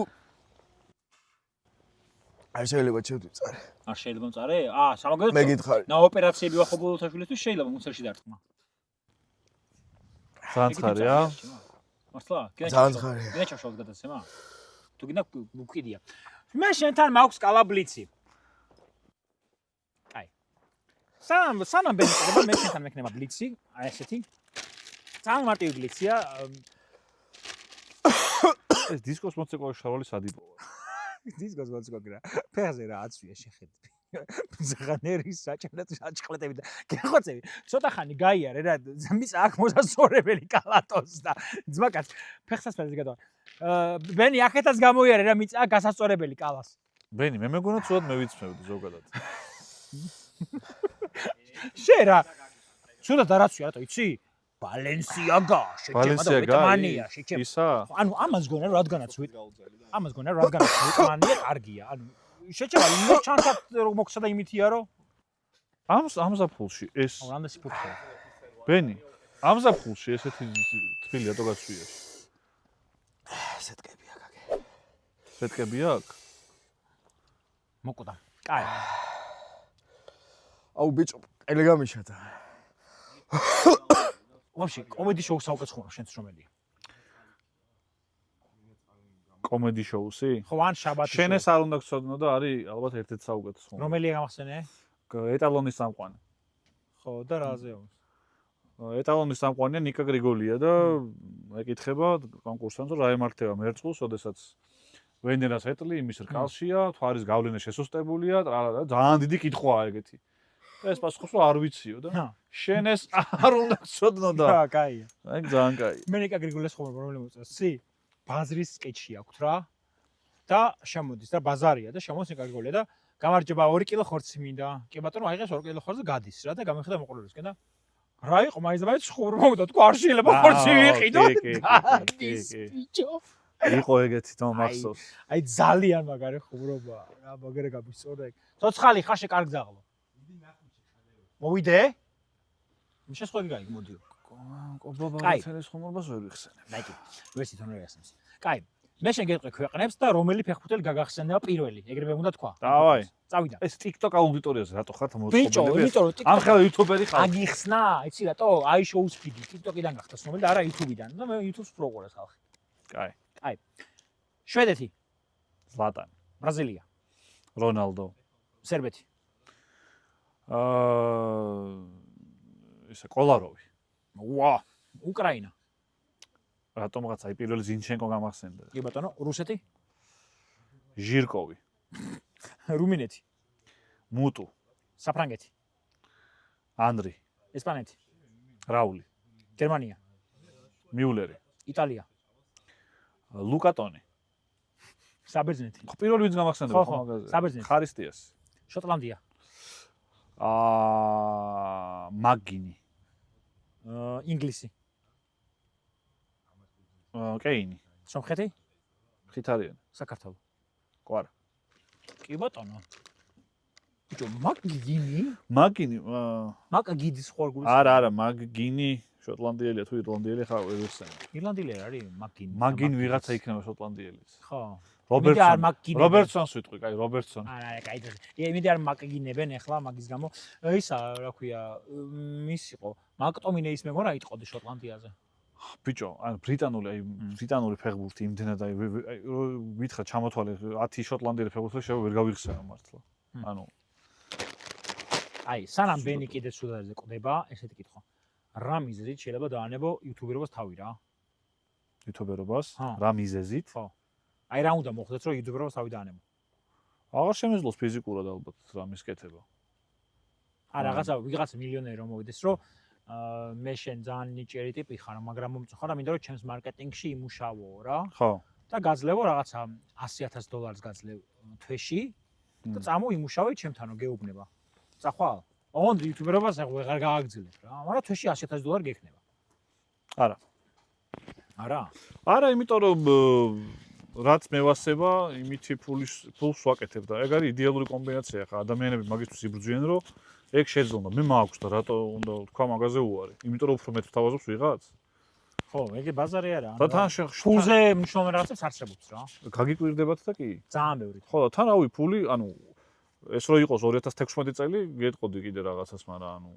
S1: არ შეიძლება შევწარე.
S3: არ შეიძლება მწარე? სამაგერად.
S1: მე გითხარი.
S3: ნა ოპერაციები ვახო ბოლოთაშვილისთვის შეიძლება მომცერში დარტყმა.
S2: ძალიან ცხარია.
S3: მართლა?
S1: ძალიან ცხარია.
S3: გინდა ჩავშალოთ გადაცემა? თუ გინდა უკიდია. მე შენთან მაქვს კალაბლიცი. აი. სანამ ბენიკება მე შენთან მექნება ბლიცი, აი ესეთი. ძალიან მარტივი ბლიცია.
S2: ეს დისკოს მოცეკვავის შარვალი სადიბოა.
S3: დისკოს მოცეკვავი რა. ფეხზე რა აცვია შეხედები. ზღანერის საჭყლეტები და გეხოცები. ცოტა ხანი გაიარე რა. მის აქ მოსასწორებელი კალატოს და ძმაკაც ფეხსასწრაფეს გადავა. ბენი აქეთაც გამოიარე რა მიწა გასასწორებელი კალას.
S2: ბენი, მე მეგონა ცუდად მევიცმევდი ზოგადად.
S3: შე რა. ცუდად არაცვია რატო იცი? ვალენსიაგა, შეჭემა და ვიტმანია, შეჭემა.
S2: ისა?
S3: ანუ ამას გონა რადგანაც ამას გონა რადგანაც ვიტმანია კარგია. ანუ შეჭემა იმო ჩანსად რომ მოგხსა და იმითია რომ
S2: ამზაფხულში ეს
S3: რამდენი ფუქია.
S2: ბენი, ამზაფხულში ესეთი თბილი რატო გაცვია?
S1: სეტკები აქ აქ.
S2: სეტკები აქ?
S3: მოკვდა. კაი.
S1: აუ ბიჭო, ელი გამიშათა.
S3: ვაფშე კომედი შოუს საუკეთესო შენც რომელია?
S2: კომედი შოუსი?
S3: ხო ან შაბათი.
S2: შენ ეს არ უნდა გწოდნო და არის ალბათ ერთ-ერთი საუკეთესო.
S3: რომელია გამახსენე?
S2: ეტალონის სამყვანი.
S3: ხო და რაზე აქვს?
S2: ეტალონის სამყვანია ნიკა გრიგოლია და ეკითხება კონკურსანტს რა ემართება მერწყულს, ოდესაც ვენერას ეტლი იმის რკალშია, თვარის გავლენა შესუსტებულია, ძალიან დიდი კითხვაა ეგეთი. და ეს პასუხობს რომ არ ვიციო და შენ ეს არ უნდა გწოდნო და
S3: რა, კაია.
S2: აი ძალიან კაი.
S3: მე ნიკა გრიგოლეს ხომ პრობლემა მოწევს. სი ბაზრის სკეჩი აქვს რა. და შემოდის და ბაზარია და შემოდის ნიკა გრიგოლია და გამარჯობა 2 კილო ხორცი მინდა. კი ბატონო, აიღეს 2 კილო ხორცი გადის რა და გამიხედა მოყოლურისკენ და რა იყო მაინც და ხურ მოგდა თქო არ შეიძლება ხორცი ვიყიდო. გადის ბიჭო.
S2: იყო ეგეთი თო მახსოვს.
S3: აი ძალიან მაგარი ხუმრობა რა მაგარი გამისწორდა ეგ. ცოცხალი ხაშე კარგ ძაღლო. მოვიდე? მე შეხვეგი გაიგ მოდიო.
S2: კობაბა
S3: კაი.
S2: თელის ხუმრობას ვერ ვიხსენებ.
S3: ნაიკი. ვეცი თვითონ ვერ ახსენებს. კაი. მე შენ გეტყვი ქვეყნებს და რომელი ფეხბურთელი გაგახსენება პირველი. ეგრევე უნდა თქვა.
S2: დავაი.
S3: წავიდა.
S2: ეს TikTok აუდიტორიაზე რატო ხართ მოწყობილები?
S3: ბიჭო, იმიტომ რომ
S2: ამ ხელა იუთუბერი ხარ.
S3: აგიხსნა, იცი რატო? აი შოუს ფიდი TikTok-იდან გახდა ცნობილი და არა YouTube-იდან. და მე YouTube-ს რო უყურეს ხალხი.
S2: კაი.
S3: კაი. შვედეთი,
S2: ზლატანი.
S3: ბრაზილია,
S2: რონალდო.
S3: სერბეთი,
S2: ისა კოლაროვი.
S3: ვა, უკრაინა,
S2: რატომღაც აი პირველი ზინჩენკო გამახსენდა.
S3: კი ბატონო, რუსეთი,
S2: ჟირკოვი.
S3: რუმინეთი,
S2: მუტუ.
S3: საფრანგეთი,
S2: ანრი.
S3: ესპანეთი,
S2: რაული.
S3: გერმანია,
S2: მიულერი.
S3: იტალია,
S2: ლუკატონი.
S3: საბერძნეთი,
S2: ხო პირველი ვინც გამახსენდა
S3: ხო,
S2: ხო მაგაზე.
S3: საბერძნეთი.
S2: ხარისტიას.
S3: შოტლანდია,
S2: მაგინი.
S3: ინგლისი,
S2: კეინი.
S3: სომხეთი,
S2: ხითარიანი.
S3: საქართველო.
S2: კვარა.
S3: კი ბატონო. ბიჭო, მაგინი?
S2: მაგინი
S3: მაგგიდის ხوارგული.
S2: არა, მაგინი შოტლანდიელია თუ ირლანდიელი ხარ ვერ ვიხსენებ.
S3: ირლანდიელი არ არის მაგინი.
S2: მაგინი ვიღაცა იქნება შოტლანდიელიც.
S3: ხო.
S2: რობერტსონი. რობერტსონს ვიტყვი, კაი, რობერტსონი.
S3: არა, კაი. იმედი არ მაგინებენ ახლა მაგის გამო. ისა, რა ქვია, მის იყო. მაკტომინეის მეგონა იტყოდი შოტლანდიაზე.
S2: ბიჭო, ანუ ბრიტანული ფეხბურთი იმდენად აი ვითხრა ჩამოთვალე 10 შოტლანდიელი ფეხბურთელი შეიძლება ვერ გავიხსენო მართლა. ანუ
S3: აი, სანამ ბენი კიდე სუდარზე ყდება, ესეთი კითხვა. რა მიზეზით შეიძლება დაანებო იუთუბერობას თავი რა?
S2: იუთუბერობას? რა მიზეზით?
S3: ხო. აი რა უნდა მოხდეს რომ იუთუბერობას თავი დაანებო?
S2: აღარ შემეძლოს ფიზიკურად ალბათ რა მისკეთება.
S3: რაღაცა ვიღაცა მილიონერი რომ მოვიდეს რომ მე შენ ძალიან ნიჭიერი ტიპი ხარ, მაგრამ მომწოხარა მინდა რომ ჩემს მარკეტინგში იმუშავო რა.
S2: ხო.
S3: და გაძლევო რაღაცა $100,000 გაძლევ თვეში და წამოიმუშავე ჩემთანო გეუბნება. წახვალ? ოღონდ იუთუბერობას აღარ გააგრძელებ რა, მაგრამ თვეში $100,000 გექნება.
S2: არა.
S3: არა?
S2: არა, იმიტომ რომ რაც მევასება, იმითი ფულს ვაკეთებ და ეგ არის იდეალური კომბინაცია ხა ადამიანები მაგისთვის იბრძვიან რომ ეგ შეძლო, მე მაქვს და რატო უნდა თქვა მაგაზე უარი? იმიტომ რომ უფრო მეტ ვთავაზობს ვიღაც?
S3: ხო, ეგე ბაზარი არა.
S2: და თან
S3: ფულზე მნიშვნელოვანი რაღაცებს არსებობს რა.
S2: გაგიკვირდებათ და კი.
S3: ძალიან ბევრი.
S2: ხო, და თან რავი ფული, ანუ ეს რო იყოს 2016 წელი, გეტყოდი კიდე რაღაცას, მაგრამ ანუ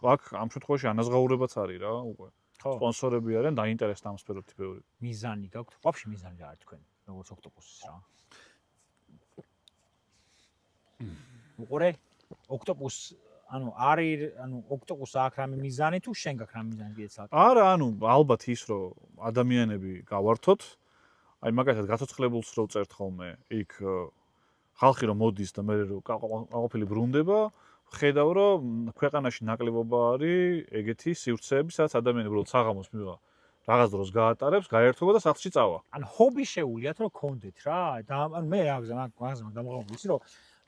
S2: აქ ამ შემთხვევაში ანაზღაურებაც არის რა, უკვე.
S3: ხო.
S2: სპონსორები არიან, დაინტერესდა ამ სფეროთი ბევრი.
S3: მიზანი გაქვთ? ვაფშე მიზანი რა არის თქვენ, როგორც ოქტოპუსის რა. უყურე, ოქტოპუს ოქტოპუს აქვს რამე მიზანი თუ შენ გაქვს რამე მიზანი გეცალ?
S2: არა, ანუ ალბათ ის რომ ადამიანები გავართოთ, აი მაგალითად გაცოცხლებულს რო წერთ ხოლმე, იქ ხალხი რომ მოდის და მე რომ ყოფილი ბრუნდება, ხედავ რომ ქვეყანაში ნაკლებობა არის ეგეთი სივრცეები, სადაც ადამიანები უბრალოდ საღამოს მივიღა რაღაც დროს გაატარებს, გაერთობა და სახლში წავა.
S3: ანუ ჰობი შეუულიათ რომ გქონდეთ რა. და ანუ მე მაგაზან დამღავდი ისი რომ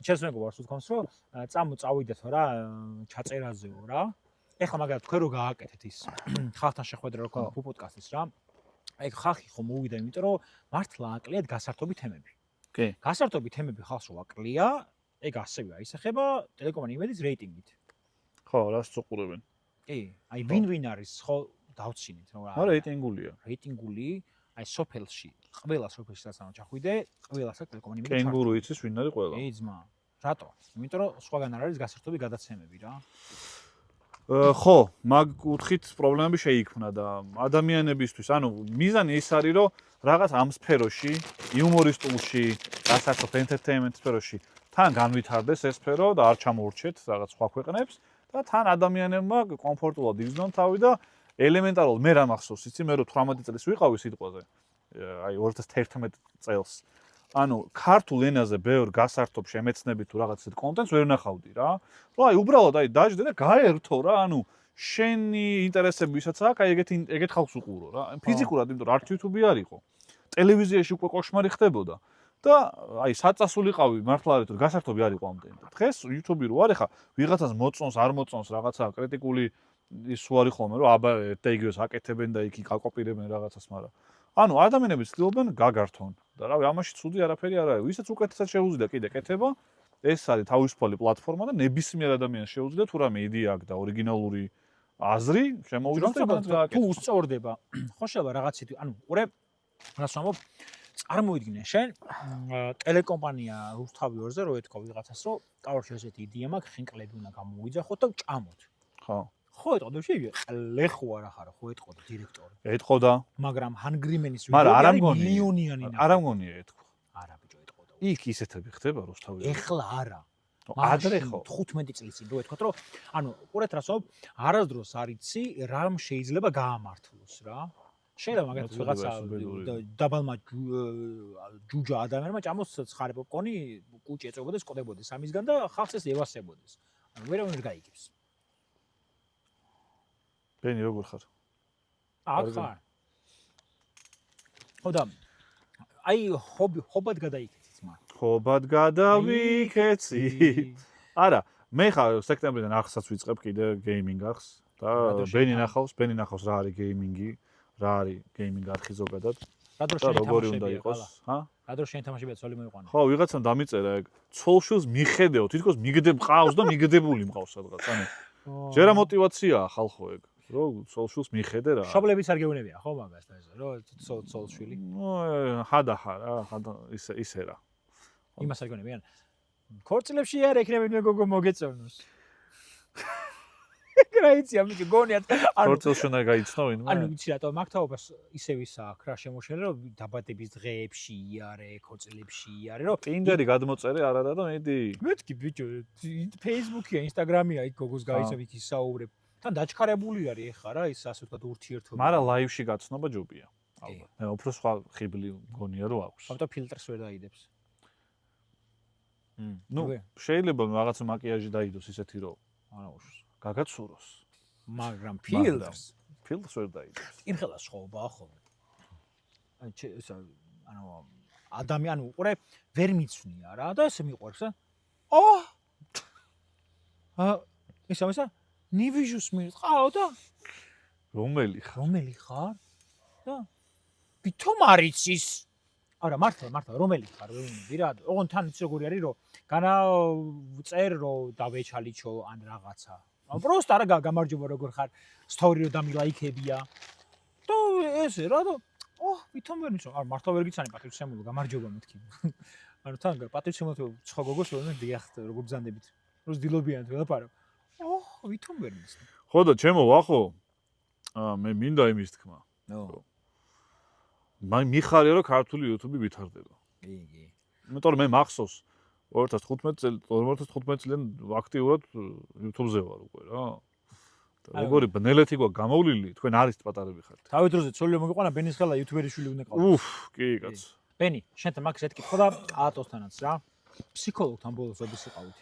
S3: ჩემს მეგობარს ვთქვამს რომ წავიდეთო რა ჩაწერაზეო რა. ეხლა მაგალითად თქვენ რო გააკეთეთ ის ხალხთან შეხვედრა რო ქვა პოდკასტის რა. ეგ ხალხი ხომ მოვიდა იმიტომ რომ მართლა აკლიათ გასართობი თემები.
S2: კი.
S3: გასართობი თემები ხალხს რო აკლია, ეგ ასევე აისახება ტელეკომპანია იმედის რეიტინგით.
S2: ხო, რას წუყურებენ.
S3: კი, აი ვინ არის ხო დავცინეთ რა.
S2: არა, რეიტინგულია.
S3: რეიტინგული, აი სოფელში, ყველა სოფელში რაც ანუ ჩახვიდე, ყველას აქვს ტელეკომპანია იმედი.
S2: კენგურუ იცის ვინ არის ყველა.
S3: ე ძმა. რატო? იმიტომ რომ სხვაგან არ არის გასართობი გადაცემები რა.
S2: ხო, მაგ კუთხით პრობლემები შეიქმნა და ადამიანებისთვის, ანუ მიზანი ის არის, რომ რაღაც ამ სფეროში, იუმორისტულში, გასართობ ენტერტეინმენტ სფეროში თან განვითარდეს ეს სფერო და არ ჩამოურჩეთ რაღაც სხვა ქვეყნებს და თან ადამიანებმა კომფორტულად იგრძნონ თავი და ელემენტარულად მე რა მახსოვს, იცი მე რო 18 წელს ვიყავი სიტყვაზე, აი 2011 წელს. ანუ ქართულ ენაზე ბევრ გასართობ შემეცნებით თუ რაღაც ისეთ კონტენტს ვერ ნახავდი რა. რომ აი უბრალოდ აი დაждდე და გაერთო რა, ანუ შენი ინტერესები ვისაც აქვს, აი ეგეთ ხალხს უყურო რა. ფიზიკურად, იმიტომ რომ არც YouTube არ იყო. ტელევიზიაში უკვე კოშმარი ხდებოდა. და აი საწასულიყავი მართლა არის თუ გასართობი არ იყო ამდენი. დღეს YouTube-ი რო არის ხა ვიღაცას მოწონს, არ მოწონს რაღაცა კრიტიკული ის სულ არის ხოლმე რომ აბა და იგივეს აკეთებენ და იქ აკოპირებენ რაღაცას, მაგრამ ანუ ადამიანები ცდილობენ გაგართონ და რავი ამაში ცუდი არაფერი არ არის. ვისაც უკეთესად შეუძლია კიდე კეთება, ეს არის თავისუფალი პლატფორმა და ნებისმიერ ადამიანს შეუძლია თუ რამე იდეა აქვს და ორიგინალური აზრი შემოუძლოს და გააკეთოს.
S3: თუ უსწორდება, ხო შეიძლება რაღაცით, ანუ ყურე, რას ვამბობ, წარმოიდგინე შენ ტელეკომპანია რუსთავი 2-ზე რო ეთქვა ვიღაცას, რომ კავშირში ესეთი იდეა მაქვს, ხინკლები უნდა გამოვიძახოთ და ვჭამოთ.
S2: ხო.
S3: ხო ეტყოდა შეიძლება ლეხო არა ხარო, ხო ეტყოდა დირექტორი.
S2: ეტყოდა.
S3: მაგრამ ჰანგრიმენის
S2: მაგრამ არ ამგონია.
S3: მილიონიანი
S2: არ ამგონია ეთქვა.
S3: არა ბიჭო ეტყოდა.
S2: იქ ისეთები ხდება რუსთავი.
S3: ეხლა არა.
S2: ადრე ხო.
S3: 15 წლის წინ რო ეთქვა, რომ ანუ ყურეთ რას ვამბობ, არასდროს არ იცი რამ შეიძლება გაამართლოს რა. შეიძლება მაგათ ვიღაცა დაბალმა ჯუჯა ადამიანმა ჭამოს ცხარე პოპკორნი, კუჭი ეწებოდეს, ყოდებოდეს ამისგან და ხალხს ეს ევასებოდეს. ანუ ვერავინ არ გაიგებს.
S2: ბენი როგორ ხარ?
S3: აქ ხარ. ხოდა აი ჰობად გადაიქეცი ძმა.
S2: ხობად გადავიქეცი. არა, მე ხარ სექტემბრიდან ახსაც ვიწყებ კიდე გეიმინგ ახს და ბენი ნახავს რა არის გეიმინგი, რა არის გეიმინგ არხი ზოგადად.
S3: რა დრო
S2: შენ როგორი უნდა იყოს? ჰა?
S3: რა დრო შენ თამაშებია ცოლი მოიყვანა?
S2: ხო, ვიღაცამ დამიწერა ეგ. ცოლშვილს მიხედეო, თითქოს მიგდებს და მიგდებული მყავს სადღაც. ანუ ჯერა мотиваციაა ხალხო ეგ. რო ცოლშვილს მიხედე რა.
S3: შობლების არ გეუნებია ხო მაგას და ესე, რო ცოლშვილი.
S2: ნუ ჰადახა რა, ისე რა.
S3: იმას არ გეუნებიან. ქორწილებში არ ეკნებინე გოგო მოგეწონოს. კრაიცი ამით გონიათ.
S2: ქორწილშენ არ გაიცნო ვინმე?
S3: ანუ ვიცი რატო მაგთაობას ისევ ისა აქვს რა შემოშენილი რომ დაბადების დღეებში იარე, ქორწილებში იარე, რომ
S2: ტინდერი გადმოწერე არ არა და მედი.
S3: მეთქი ბიჭო, Facebook-ია, Instagram-ია, იქ გოგოს გაიცნობ იქ ისაუბრებ. თან დაჩქარებული არის ეხა რა ის ასე ვთქვათ ურთიერთობა.
S2: მაგრამ ლაივში გაცნობა ჯობია. ალბათ. მე უფრო სხვა ხიბლი მგონია რომ აქვს.
S3: ავტო ფილტრს ვერ დაიდებს.
S2: ნუ შეიძლება რაღაც მაკიაჟი დაიდოს ისეთი რომ
S3: არა უშავს.
S2: გაგაცუროს.
S3: მაგრამ ფილტრს
S2: ვერ დაიდოს.
S3: იმხელა სხვაობაა ხოლმე. ანუ ადამიანი უყურე ვერ მიცვნია რა და ესე მიყვარს. ისა ნივიჟუს მიწყავ და
S2: რომელი
S3: ხარ? და ვითომ არიცის? არა მართლა რომელი ხარ ვეუბნები რა. ოღონ თან იცი როგორი არის რომ განაწერ რომ დავეჩალიჩო ან რაღაცა. პროსტ არა გამარჯობა როგორ ხარ, სტორი რომ დამილაიქებია. და ესე რა და ვითომ ვერ მიცო არ მართლა ვერ გიცანი პატრიცემულო გამარჯობა მეთქი ანუ თან პატრიცემულო ცხო გოგოს ვეძებთ დიახ როგორ ბრძანდებით რო ძილობიან თუ ელაპარო ვითომ ვერ მიცნი
S2: ხო და ჩემო ვახო მე მინდა იმის თქმა მიხარია რომ ქართული YouTube ვითარდება
S3: კი
S2: იმიტომ რომ მე მახსოვს 2015 წლიდან აქტიურად YouTube-ზე ვარ უკვე რა როგორი ბნელეთი გვაქვს გამოვლილი თქვენ არის პატარები ხართ
S3: თავი დროზე ცოლი მოგიყვანა ბენის ხელა იუთუბერის შვილი უნდა ყავდეს
S2: კი კაც
S3: ბენი შენთან მაგ ზეთ კითხო და ატოსთანაც რა ფსიქოლოგთან ბოლოს ოდის იყავით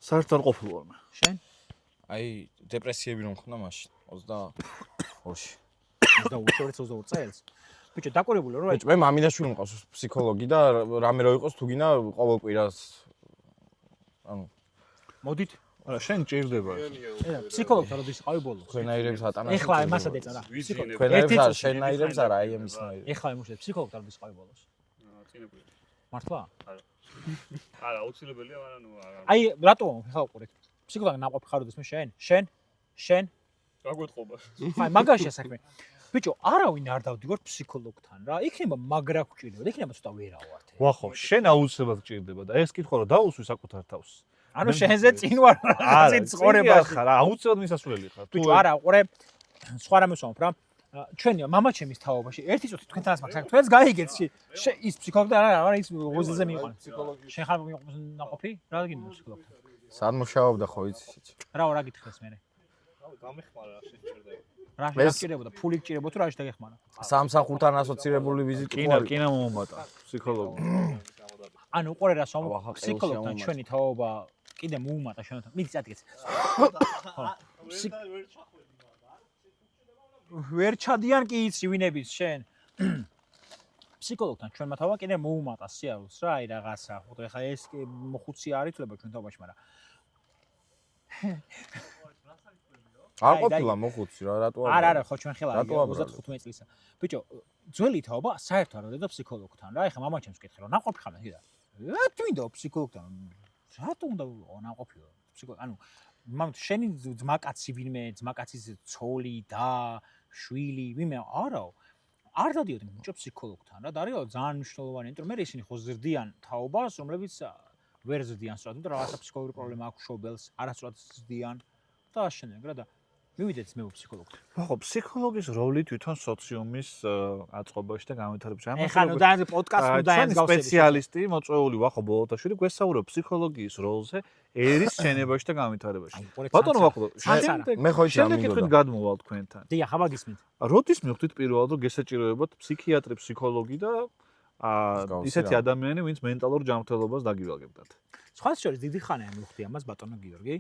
S2: საერთოდ არ ყოფილვარ მე
S3: შენ
S1: აი დეპრესიები რომ ხნა მაშინ 22-ში
S3: 22 წელს ბიჭო დაკვირებული რომ
S1: ბიჭო მე მამინაშვილი მყავს ფსიქოლოგი და რამე რო იყოს თუ გინდა ყოველ კვირას ანუ
S3: მოდით
S2: არა შენ ჭირდება
S3: ფსიქოლოგთან როდის იყავი ბოლოს
S1: ქვენაირებს ატანაში
S3: ეხლა მასა დეწა რა
S1: ქვენაირებს არ შენაირებს არა აი ამისნაირებს
S3: ეხლა იმუშავე ფსიქოლოგთან როდის იყავი ბოლოს
S5: წინებული
S3: მართლა
S5: არა აუცილებელია მაგრამ ნუ არა
S3: აი რატო ხა უყურეთ ფსიქოლოგთან ნაყოფი ხაროდეს მე შენ
S5: გაგვეთყობა
S3: აი მაგაშია საქმე ბიჭო არავინ არ დავდივარ ფსიქოლოგთან რა იქნება მაგრა გვჭირდება იქნება ცოტა ვერავართ
S2: ვახო შენ აუცილებლად გჭირდება და ეს კითხვა რომ დაუსვი საკუთარ თავს
S3: ანუ შენზე წინ ვარ რა ცხოვრებაში
S2: რა აუცილებლად მისასვლელი ხარ
S3: ბიჭო არა უყურე სხვა რამე ვსვამობ რა ჩვენი მამაჩემის თაობაში ერთი წუთი თქვენთანაც მაგ საქმეს გაიგეთ ის ფსიქოლოგი არა ის ღოზელზე მიიყვანს ფსიქოლოგი შენ ხარ ნაყოფი რა გინდა ფსიქოლოგთან
S1: სად მუშაობდა ხო იცი
S3: რა გითხეს მე
S5: გამეხმარა რა შეჭერდება
S3: რა შეჭერებოდა ფული გჭირებოდა თუ რა შეგეხმარა
S1: სამსახურთან ასოცირებული ვიზიტი
S2: კინა მომატა ფსიქოლოგი
S3: ანუ უყურე რა სვამობ ფსიქოლოგთან ჩვენი თაობა კიდე მოუმატა შენთან მიდი წადგეს ვერ ჩადიან კი იცი ვინების შენ ფსიქოლოგთან ჩვენმა თაობა კიდე მოუმატა სიარულს რა აი რაღაცა ხო ეხა ეს მოხუცი არ ითვლება ჩვენ თაობაში მაგრამ
S1: არ ყოფილა მოხუცი რა რატო
S3: არა ხო ჩვენ ხელა 35 წლისა ბიჭო ძველი თაობა საერთოდ არ ოდედა ფსიქოლოგთან რა ეხა მამაჩემს კითხე რომ ნაყოფი ხარ მე და თვითონ ფსიქოლოგთან რატო უნდა ნაყოფიო ფსიქოლოგი ანუ მამ შენი ძმაკაცი ვინმე ძმაკაცის ცოლი და შვილი ვინმე არაო არ დადიოდი ბიჭო ფსიქოლოგთან რა და არისო ძალიან მნიშვნელოვანი იმიტომ რომ მე ისინი ხო ზრდიან თაობას რომლებიც ვერ ზრდიან სწორად იმიტომ რომ რაღაცა ფსიქოლოგიური პრობლემა აქვს შობელს არასწორად ზრდიან დააშენებ რა და მივიდეთ მე ფსიქოლოგთან.
S2: ხო, ფსიქოლოგის როლი თვითონ სოციუმის აწყობაში და განვითარებაში.
S3: ეხლა ნუ და პოდკასტს უნდა ემსგავსები.
S2: სპეციალისტი მოწვეული ვახო ბოლოთაშვილი გვესაუბრებ ფსიქოლოგიის როლზე ერის შენებაში და განვითარებაში. ბატონო ვახო,
S1: მე ხო
S2: შემდეგ კითხვით გადმოვალ თქვენთან.
S3: დიახ, აბა გისმენთ.
S2: როდის მივხვდით პირველად რომ გესაჭიროებათ ფსიქიატრი, ფსიქოლოგი და ისეთი ადამიანი, ვინც მენტალურ ჯანმრთელობას დაგივალგებდათ. სხვა
S3: შორის დიდი ხანია მივხვდი ამას ბატონო გიორგი.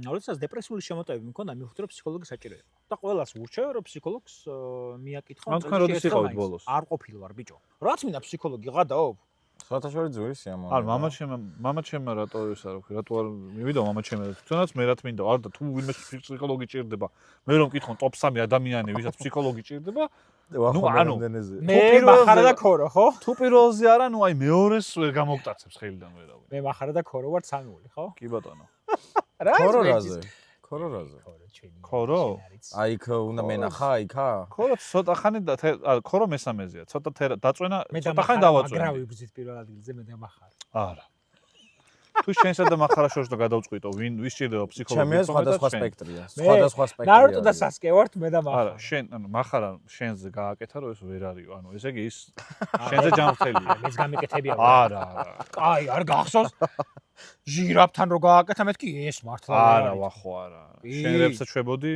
S3: როდესაც დეპრესიული შემოტევები მქონდა, მივხვდი რომ ფსიქოლოგი საჭიროა. და ყველას ვურჩევ რომ ფსიქოლოგს მიაკითხო.
S2: ან თქვენ როდის იყავით ბოლოს?
S3: არ ყოფილვარ ბიჭო. რაც მინდა ფსიქოლოგი ღადაობ.
S1: სხვათაშორის ძვირი სიამოვნებაა.
S2: არ მამაჩემ რატო ის არ ვქი, რატო არ მივიდა მამაჩემ და თუნდაც მე რაც მინდა, არ და თუ ვინმე ფსიქოლოგი ჭირდება, მე რომ მკითხონ ტოპ 3 ადამიანი, ვისაც ფსიქოლოგი ჭირდება, ნუ ანუ
S3: მე მახარა და ქორო, ხო?
S2: თუ პირველზე არა, ნუ აი მეორეს ვერ გამოგტაცებს ხელიდან ვერავინ.
S3: მე მახარა და ქორო ვარ სამეული, ხო?
S2: კი ბატონო.
S1: ქორორაზე.
S2: ქორო?
S1: აი იქ უნდა მენახა, იქა?
S2: ქორო ცოტა ხანი და ქორო მესამეზეა. ცოტა დაწვენა, ცოტა ხანი დავაწვენე.
S3: მაგრამ ვიბრძით პირველ ადგილზე მე და მახარა.
S2: არა. თუ შენსა და მახარა შორს და გადავწყვიტო, ვინ სჭირდება ფსიქოლოგი?
S1: ჩემია სხვადასხვა სპექტრია. სხვადასხვა სპექტრია.
S3: ნარუტო და სასკე ვართ მე და მახარა.
S2: არა, შენ ანუ მახარა შენზე გააკეთა რომ ეს ვერ არისო. ანუ ესე იგი ის შენზე ჯანმრთელია.
S3: მეც გამეკეთებია.
S2: არა.
S3: აი, არ გახსოვს? ჟირაფთან რო გააკეთა მეთქი ეს მართლა
S2: არა, ვახო არა. შენ რებსაც შვებოდი?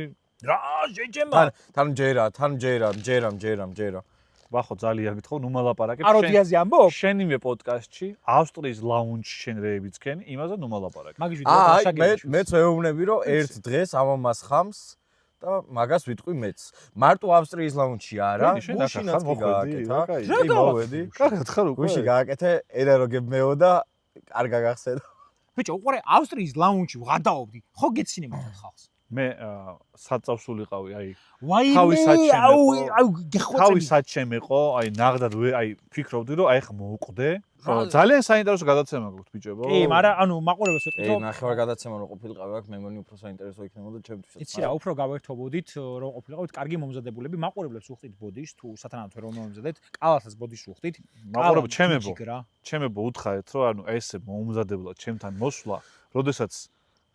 S3: რა, შეჯემა.
S1: თან ჯერა.
S2: ვახო ძალიან გითხო, ნუ მალაპარაკებ.
S3: აროდიაზე ამბობ?
S2: შენივე პოდკასტში ავსტრიის ლაუნჯში შენ რეებიც ქენ, იმაზე ნუ მალაპარაკებ.
S3: მაგის ვიდეო
S1: შეგეძლო. მეც ვეუბნები რომ ერთ დღეს ამას ხამს და მაგას ვიტყვი მეც. მარტო ავსტრიის ლაუნჯში არა, გუშინაც გააკეთა.
S2: რა მოვედი? კარგად ხარ უკვე.
S1: გუში გააკეთე, ენა რო გებმეო და არ გაგახსენო.
S3: ბიჭო, უყურე ავსტრიის ლაუნჯში ვღადაობდი. ხო გეცინებათ ხალხს.
S2: მე საწავს ვიყავი, აი
S3: ვაიმე,
S2: თავი საჩემეყო, აი ნაღდად აი ფიქრობდი რომ აი ხა მოვუყდე. ხო, ძალიან საინტერესო გადაცემა გაქვთ ბიჭებო.
S3: კი, მაგრამ ანუ მაყურებელს ვეთქვი
S1: კი,
S3: რომ
S1: ნახევარ გადაცემა რო ყოფილიყავი აქ, მე მგონი უფრო საინტერესო იქნებოდა ჩემთვის.
S3: იცი რა, უფრო გავერთობოდით რომ ყოფილიყავით კარგი მომზადებულები, მაყურებლებს უხდით ბოდიშს თუ სათანადო რომ მომზადეთ, კალათას ბოდიშს უხდით.
S2: მაყურებელ ჩემებო უთხარეთ რომ ანუ ესე მომზადებლად ჩემთან მოსვლა, როდესაც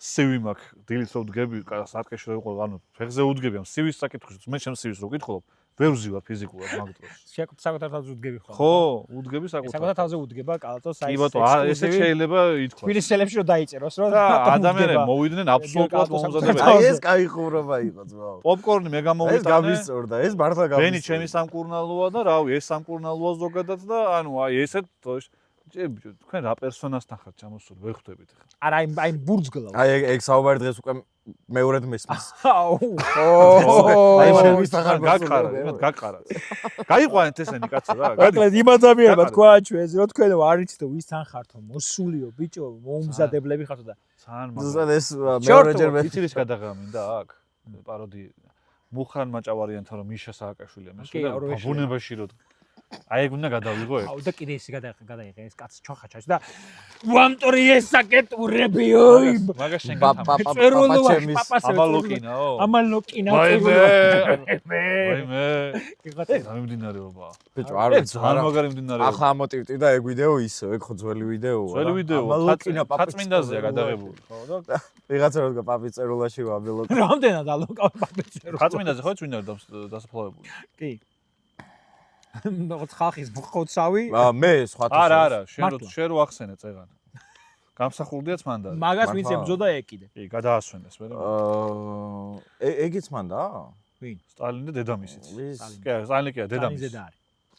S2: სივი მაქვს, დილით რო ვდგები, სატკეში რო ვიყო, ანუ ფეხზე ვდგები ამ სივის საკითხში, მე ჩემს სივის რო ვკითხულობ, ვერ ვზივარ ფიზიკურად მაგ დროს.
S3: საკუთარ თავზე ვდგები ხო?
S2: ხო, ვდგები საკუთარ.
S3: საკუთარ თავზე ვდგება კალათოს აი.
S2: კი ბატონო, ესე შეიძლება ითქვა.
S3: თბილისის სელებში რო დაიწეროს რომ
S2: ადამიანები მოვიდნენ აბსოლუტურად მომზადებელი.
S1: აი ეს კაი ხუმრობა იყო ძმაო.
S2: პოპკორნი მე
S1: ეს
S2: გამოვიტანე.
S1: გამისწორდა, ეს მართლა გამისწორდა.
S2: ბენი ჩემი სამკურნალოა და რავი, ეს სამკურნალოა ზოგადად და ანუ აი ესეთ თქვენ რა პერსონაჟთან ხართ ჩამოსული, ვერ ხვდებით ხა.
S3: არა აი ბურძგლა.
S1: აი ეგ საუბარი დღეს უკვე მეორედ მესმის.
S3: აუ.
S1: აი შენ ვისახარ
S2: გაგყარათ. გაიყვანეთ ესენი კაცო რა.
S3: მოკლედ იმ ადამიანებმა თქვა ჩვენს რომ თქვენ არ იცით ვისთან ხართო მოსულიო ბიჭო მომზადებლები ხართო და
S2: ძალიან
S1: ზუსტად ეს მეორეჯერ მე
S2: იცის გადაღამინდა აქ პაროდი მუხრან მაჭავარიანთან რომ მიშა სააკაშვილია მე ბუნებაში რომ აი ეგ უნდა გადავიღო ეგ.
S3: აუ და კიდე ისე გადაიღე ეს კაცი ჩოხა ჩაის და უამტორი ესაკეტურებიო.
S2: მაგას შენ
S3: წერულობაში
S2: ამალოკინაო.
S3: ამალოკინა
S2: ვაიმე. გამიმდინარეობა.
S1: ბიჭო არ ვიცი
S2: ძალიან მაგარი მიმდინარეობა.
S1: ახლა ამოტივტი და ეგ ვიდეო ისე, ეგ ხო ძველი ვიდეოა.
S2: ძველი ვიდეო,
S1: ამალოკინა
S2: თაწმინდაზეა გადაღებული, ხო და
S1: ვიღაცა რო თქვა პაპის წერულაში ვაბელოკი.
S3: რამდენად ალოკავ პაპის წერულაში.
S2: თაწმინდაზე ხო წმინდა დასაფლავებული.
S3: კი. ხალხის ხოცავი.
S1: მე სხვათა
S2: არა, შენ რო ახსენე წეგან. გამსახურდიაც მანდა.
S3: მაგას ვინც ებძოდა ეკიდე.
S2: კი, გადაასვენეს მე.
S1: ეგიც მანდა?
S3: ვინ?
S2: სტალინი და დედამისიც.
S1: კი,
S2: სტალინი კი, დედამისი.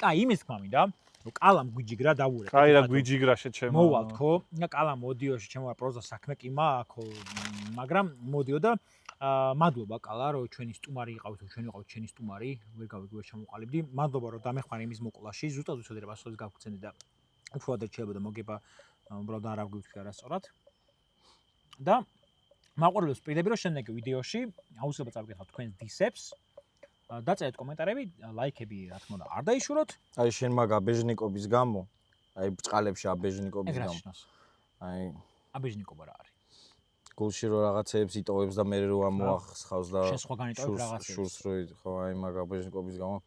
S3: კაი, იმის თქმა მინდა. კალამ გვიჯიგრა დავურე.
S2: კაი რა გვიჯიგრა შეჩემო.
S3: მოვალ თქო. კალამ მოდიოში ჩემო პროზა საქმე კი მაქვს, მაგრამ მოდიო და მადლობა კალა რომ ჩვენი სტუმარი იყავით, ჩვენ ვიყავით ჩვენი სტუმარი, ვერ გავიგე ჩამოყალიბდი. მადლობა რომ დამეხმარე იმის მოკლაში, ზუსტად ვიცოდი რა ბასოლის გავქცენდი და უფრო ადრე შეიძლება მოგება უბრალოდ არ ავგვიქვი არასწორად. და მაყურებელს ვპირდები რომ შემდეგ ვიდეოში აუცილებლად წავიკითხავთ თქვენს დისებს. დაწერეთ კომენტარები, ლაიქები რა თქმა უნდა არ დაიშუროთ.
S1: აი შენ მაგ აბეჟნიკობის გამო, აი ბჭყალებში აბეჟნიკობის გამო. აი
S3: აბეჟნიკობა რა არის?
S1: გულში რო რაღაცეებს იტოვებს და მე რო ამოახსხავს და
S3: შენ სხვაგან იტოვებ რაღაცებს.
S1: შურს რო ხო აი მაგ აბეჟნიკობის გამო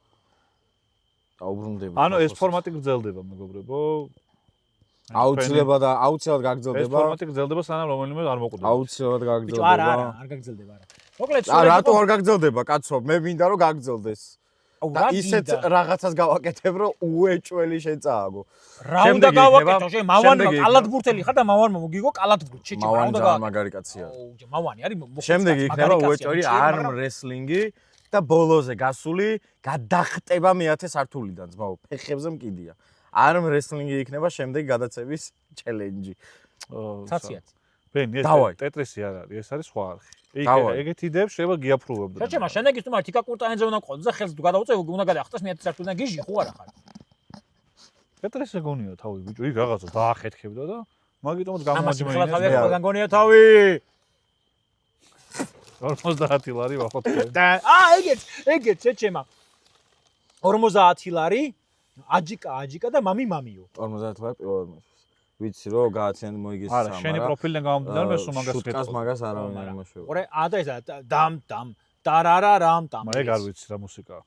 S1: დაუბრუნდები.
S2: ანუ ეს ფორმატი გრძელდება მეგობრებო.
S1: აუცილებლად გაგრძელდება.
S2: ეს ფორმატი გრძელდება სანამ რომელიმე არ მოკვდება.
S1: აუცილებლად გაგრძელდება.
S3: არა, არ გაგრძელდება არა. მოკლედ
S1: რატო არ გაგრძელდება კაცო? მე მინდა რომ გაგრძელდეს. და ისეთ რაღაცას გავაკეთებ რომ უეჭველი შეწააგო.
S3: რა უნდა გავაკეთო? შენ მავანმა კალათბურთელი ხარ და მავანმა მოგიგო კალათბურთი. შეჭი რა უნდა გავაკეთო?
S1: მაგარი კაცია.
S3: მავანი არის.
S1: შემდეგი იქნება უეჭველი arm wrestling-ი და ბოლოზე გასული გადახტება მე-10 სართულიდან ძმაო, ფეხებზე მკიდია. arm wrestling-ი იქნება შემდეგი გადაცემის challenge-ი.
S3: ცაციათ.
S2: ბენ, ეს ტეტრისი არ არის, ეს არის სხვა არხი. ეგეთ იდეებს შეიძლება გიაფრულებდე.
S3: შეჭემა, შემდეგ ის თუმცა თიკა კურტანეზე უნდა ყოლდეს და ხელს გადავუწევ, უნდა გადაახტას მე-10 სართულიდან გიჟი ხო არა ხარ?
S2: ტეტრისი გონია თავი ბიჭო, იქ რაღაცა დაახეთქებდა და მაგიტომაც გამომაჯმეინე.
S3: ამას ხალხი ახლა გონია თავი.
S2: 50 ლარი ვახოთ.
S3: და ეგეც შეჭემა. 50 ლარი აჯიკა და მამიო.
S1: 50 ლარი პირველად მოშვის. ვიცი რომ გააციანდი მოიგეს სამ.
S2: არა, შენი პროფილიდან გამომდინარე მე სულ მაგას ვეთქო.
S1: შუტკას მაგას არავინ არ იმოშვება.
S3: ორე და ეს დამ ტარარარამ ტამ.
S2: ეგ არ ვიცი რა მუსიკაა.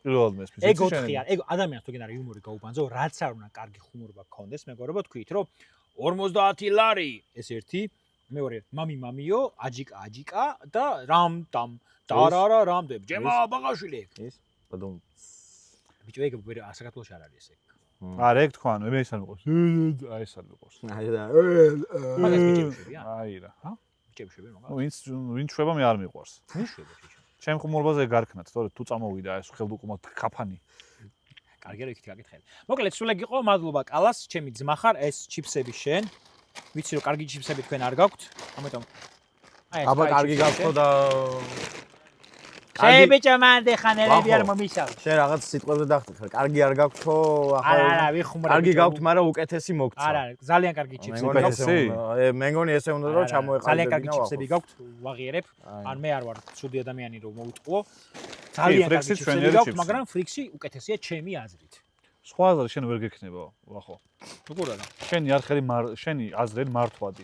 S2: პირველად მესმის.
S3: ეგ 4 არ. ეგ ადამიანს თუ გინდა რა იუმორი გაუბანძო, რაც არ უნდა კარგი ხუმრობა გქონდეს, მეგობრებო, თქვით რომ 50 ლარი ეს ერთი, მეორე მამიო, აჯიკა და რამ ტამ ტარარარამ დებ. ჯემა ბაღაშვილი ეგ.
S1: ის ბადომ.
S3: ბიჭო ეგ საქართველოში არ არის ეგ.
S2: არა ეგ თქვა, მე ის არ მიყვარს. აი ეს არ მიყვარს.
S1: აი და
S3: მაგას ბიჭებია.
S2: აი რა, ჰა?
S3: ბიჭებია მაგას.
S2: ვინ შვება მე არ მიყვარს.
S3: ვინ შვება ბიჭო?
S2: ჩემ ხუმრობაზე გარქნათ, თორე თუ წამოვიდა ეს ხელდუკუმად ქაფანი.
S3: კარგი რა იქით გაკითხეთ. მოკლედ სულ ეგ იყო, მადლობა კალას, ჩემი ძმა ხარ, ეს ჩიფსები შენ. ვიცი რომ კარგი ჩიფსები თქვენ არ გაქვთ, ამიტომ
S1: აბა კარგი გაქვთ და
S3: შენ ბიჭო მანდ ხანელები არ
S1: ვახო.
S3: მომიშალე.
S1: შენ რაღაც სიტყვებზე დახტი ხარ. კარგი არ გაქვთ ხო?
S3: არა, ვიხუმრე.
S1: კარგი გაქვთ, მაგრამ უკეთესი მოგცა.
S3: არა, ძალიან კარგი ჩიფსები
S1: მეგონი
S3: გაქვთ.
S1: ესე უნდა, მეგონი ესე უნდა რომ ჩამოეყალიბებინა.
S3: ძალიან კარგი ჩიფსები გაქვთ, ვაღიერებ. ან მე არ ვარ ცუდი ადამიანი რომ მოვიტყუო. ძალიან კარგი
S2: ფრიქსი
S3: ჩიფსები
S2: ჩვენერი
S3: გაქვთ,
S2: ჩიფსი.
S3: მაგრამ ფრიქსი უკეთესია ჩემი აზრით.
S2: სხვა აზრი შენ ვერ გექნება, ვახო.
S3: როგორ არა?
S2: შენი არხელი შენი აზრები მართვადი.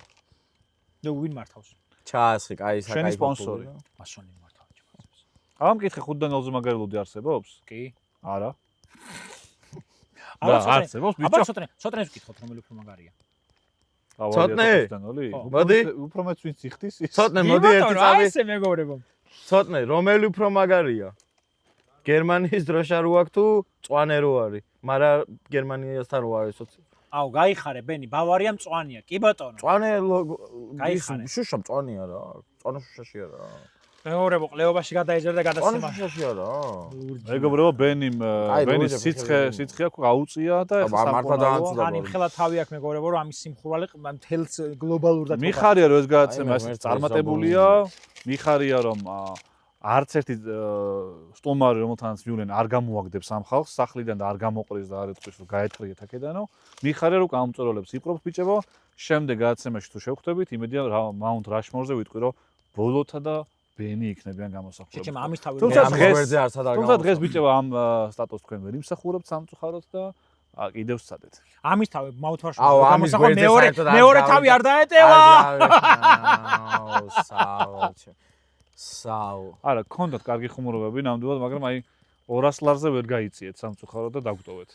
S3: ნუ ვინ მართავს?
S1: ჩაასხი, კაი საკაი.
S2: შენი სპონსორი.
S3: მასონი მართავ ჩემს.
S2: ამ მკითხე 5-დან 0-ზე მაგარი ლუდი არსებობს?
S3: კი.
S2: არა.
S3: აბა
S2: არსებობს
S3: აბა
S2: ბიჭო.
S3: ცოტნე ვკითხოთ რომელი უფრო მაგარია.
S1: ცოტნე?
S2: ხო.
S1: მოდი.
S2: უფრო მეც ვინც იხდის ის.
S1: ცოტნე მოდი ერთი წავი.
S3: ესე მეგობრებო.
S1: ცოტნე, რომელი უფრო მაგარია? გერმანიის დროშა რო აქვს თუ წვანე რო არის? მაგრამ გერმანიასთან რო არის სოციალ.
S3: აუ, გაიხარე ბენი, ბავარია მწვანეა. კი ბატონო.
S1: წვანე
S3: გაიხარე.
S1: შუშა მწვანეა რა. წვანე შუშაშია რა.
S3: მეგობრებო, ყლეობაში გადაეჯერდა
S1: წვანე
S3: გადაცემა.
S1: შუშაშია რა.
S2: მეგობრებო, ბენის
S1: ლუიჯა,
S2: სიცხე აქვს აუწია და
S1: აბა, მართლა დაანცუდა.
S3: ან იმ ხელა თავი აქვს მეგობრებო, რომ ამის სიმხურვალე მთელს გლობალურად
S2: მიხარია რომ ეს გადაცემა
S1: აი,
S2: ეს
S1: მერტ
S2: წარმატებულია, მიხარია რომ არც ერთი სტუმარი რომელთანაც ვივლენ არ გამოაგდებს ამ ხალხს სახლიდან და არ გამოყრის და არ ეთქვის რომ გაეთხრიეთ აქედანო. მიხარია რომ გამომწორებლებს იპყრობთ ბიჭებო, შემდეგ გადაცემაში თუ შევხვდებით, იმედია Mount Rushmore-ზე ვიტყვი რომ ბოლოთა და ბენი იქნებიან გამოსახულები.
S3: ჩემ ამის თავი
S2: თუმცა
S1: ამის
S2: დღეს
S1: გვერდზე არც არ
S2: თუმცა დღეს ბიჭებო ამ სტატუსს თქვენ ვერ იმსახურებთ სამწუხაროდ და კიდევ სცადეთ.
S3: ამის თავი მავთვარში
S1: აუ, ამის გვერდზე საერთოდ არ
S3: მეორე
S1: დავი-
S3: თავი არ დაეტევა.
S1: აუ, საუჩე. საუ.
S2: არა, გქონდათ კარგი ხუმრობები ნამდვილად, მაგრამ აი 200 ლარზე ვერ გაიწიეთ სამწუხაროდ და დაგვტოვეთ.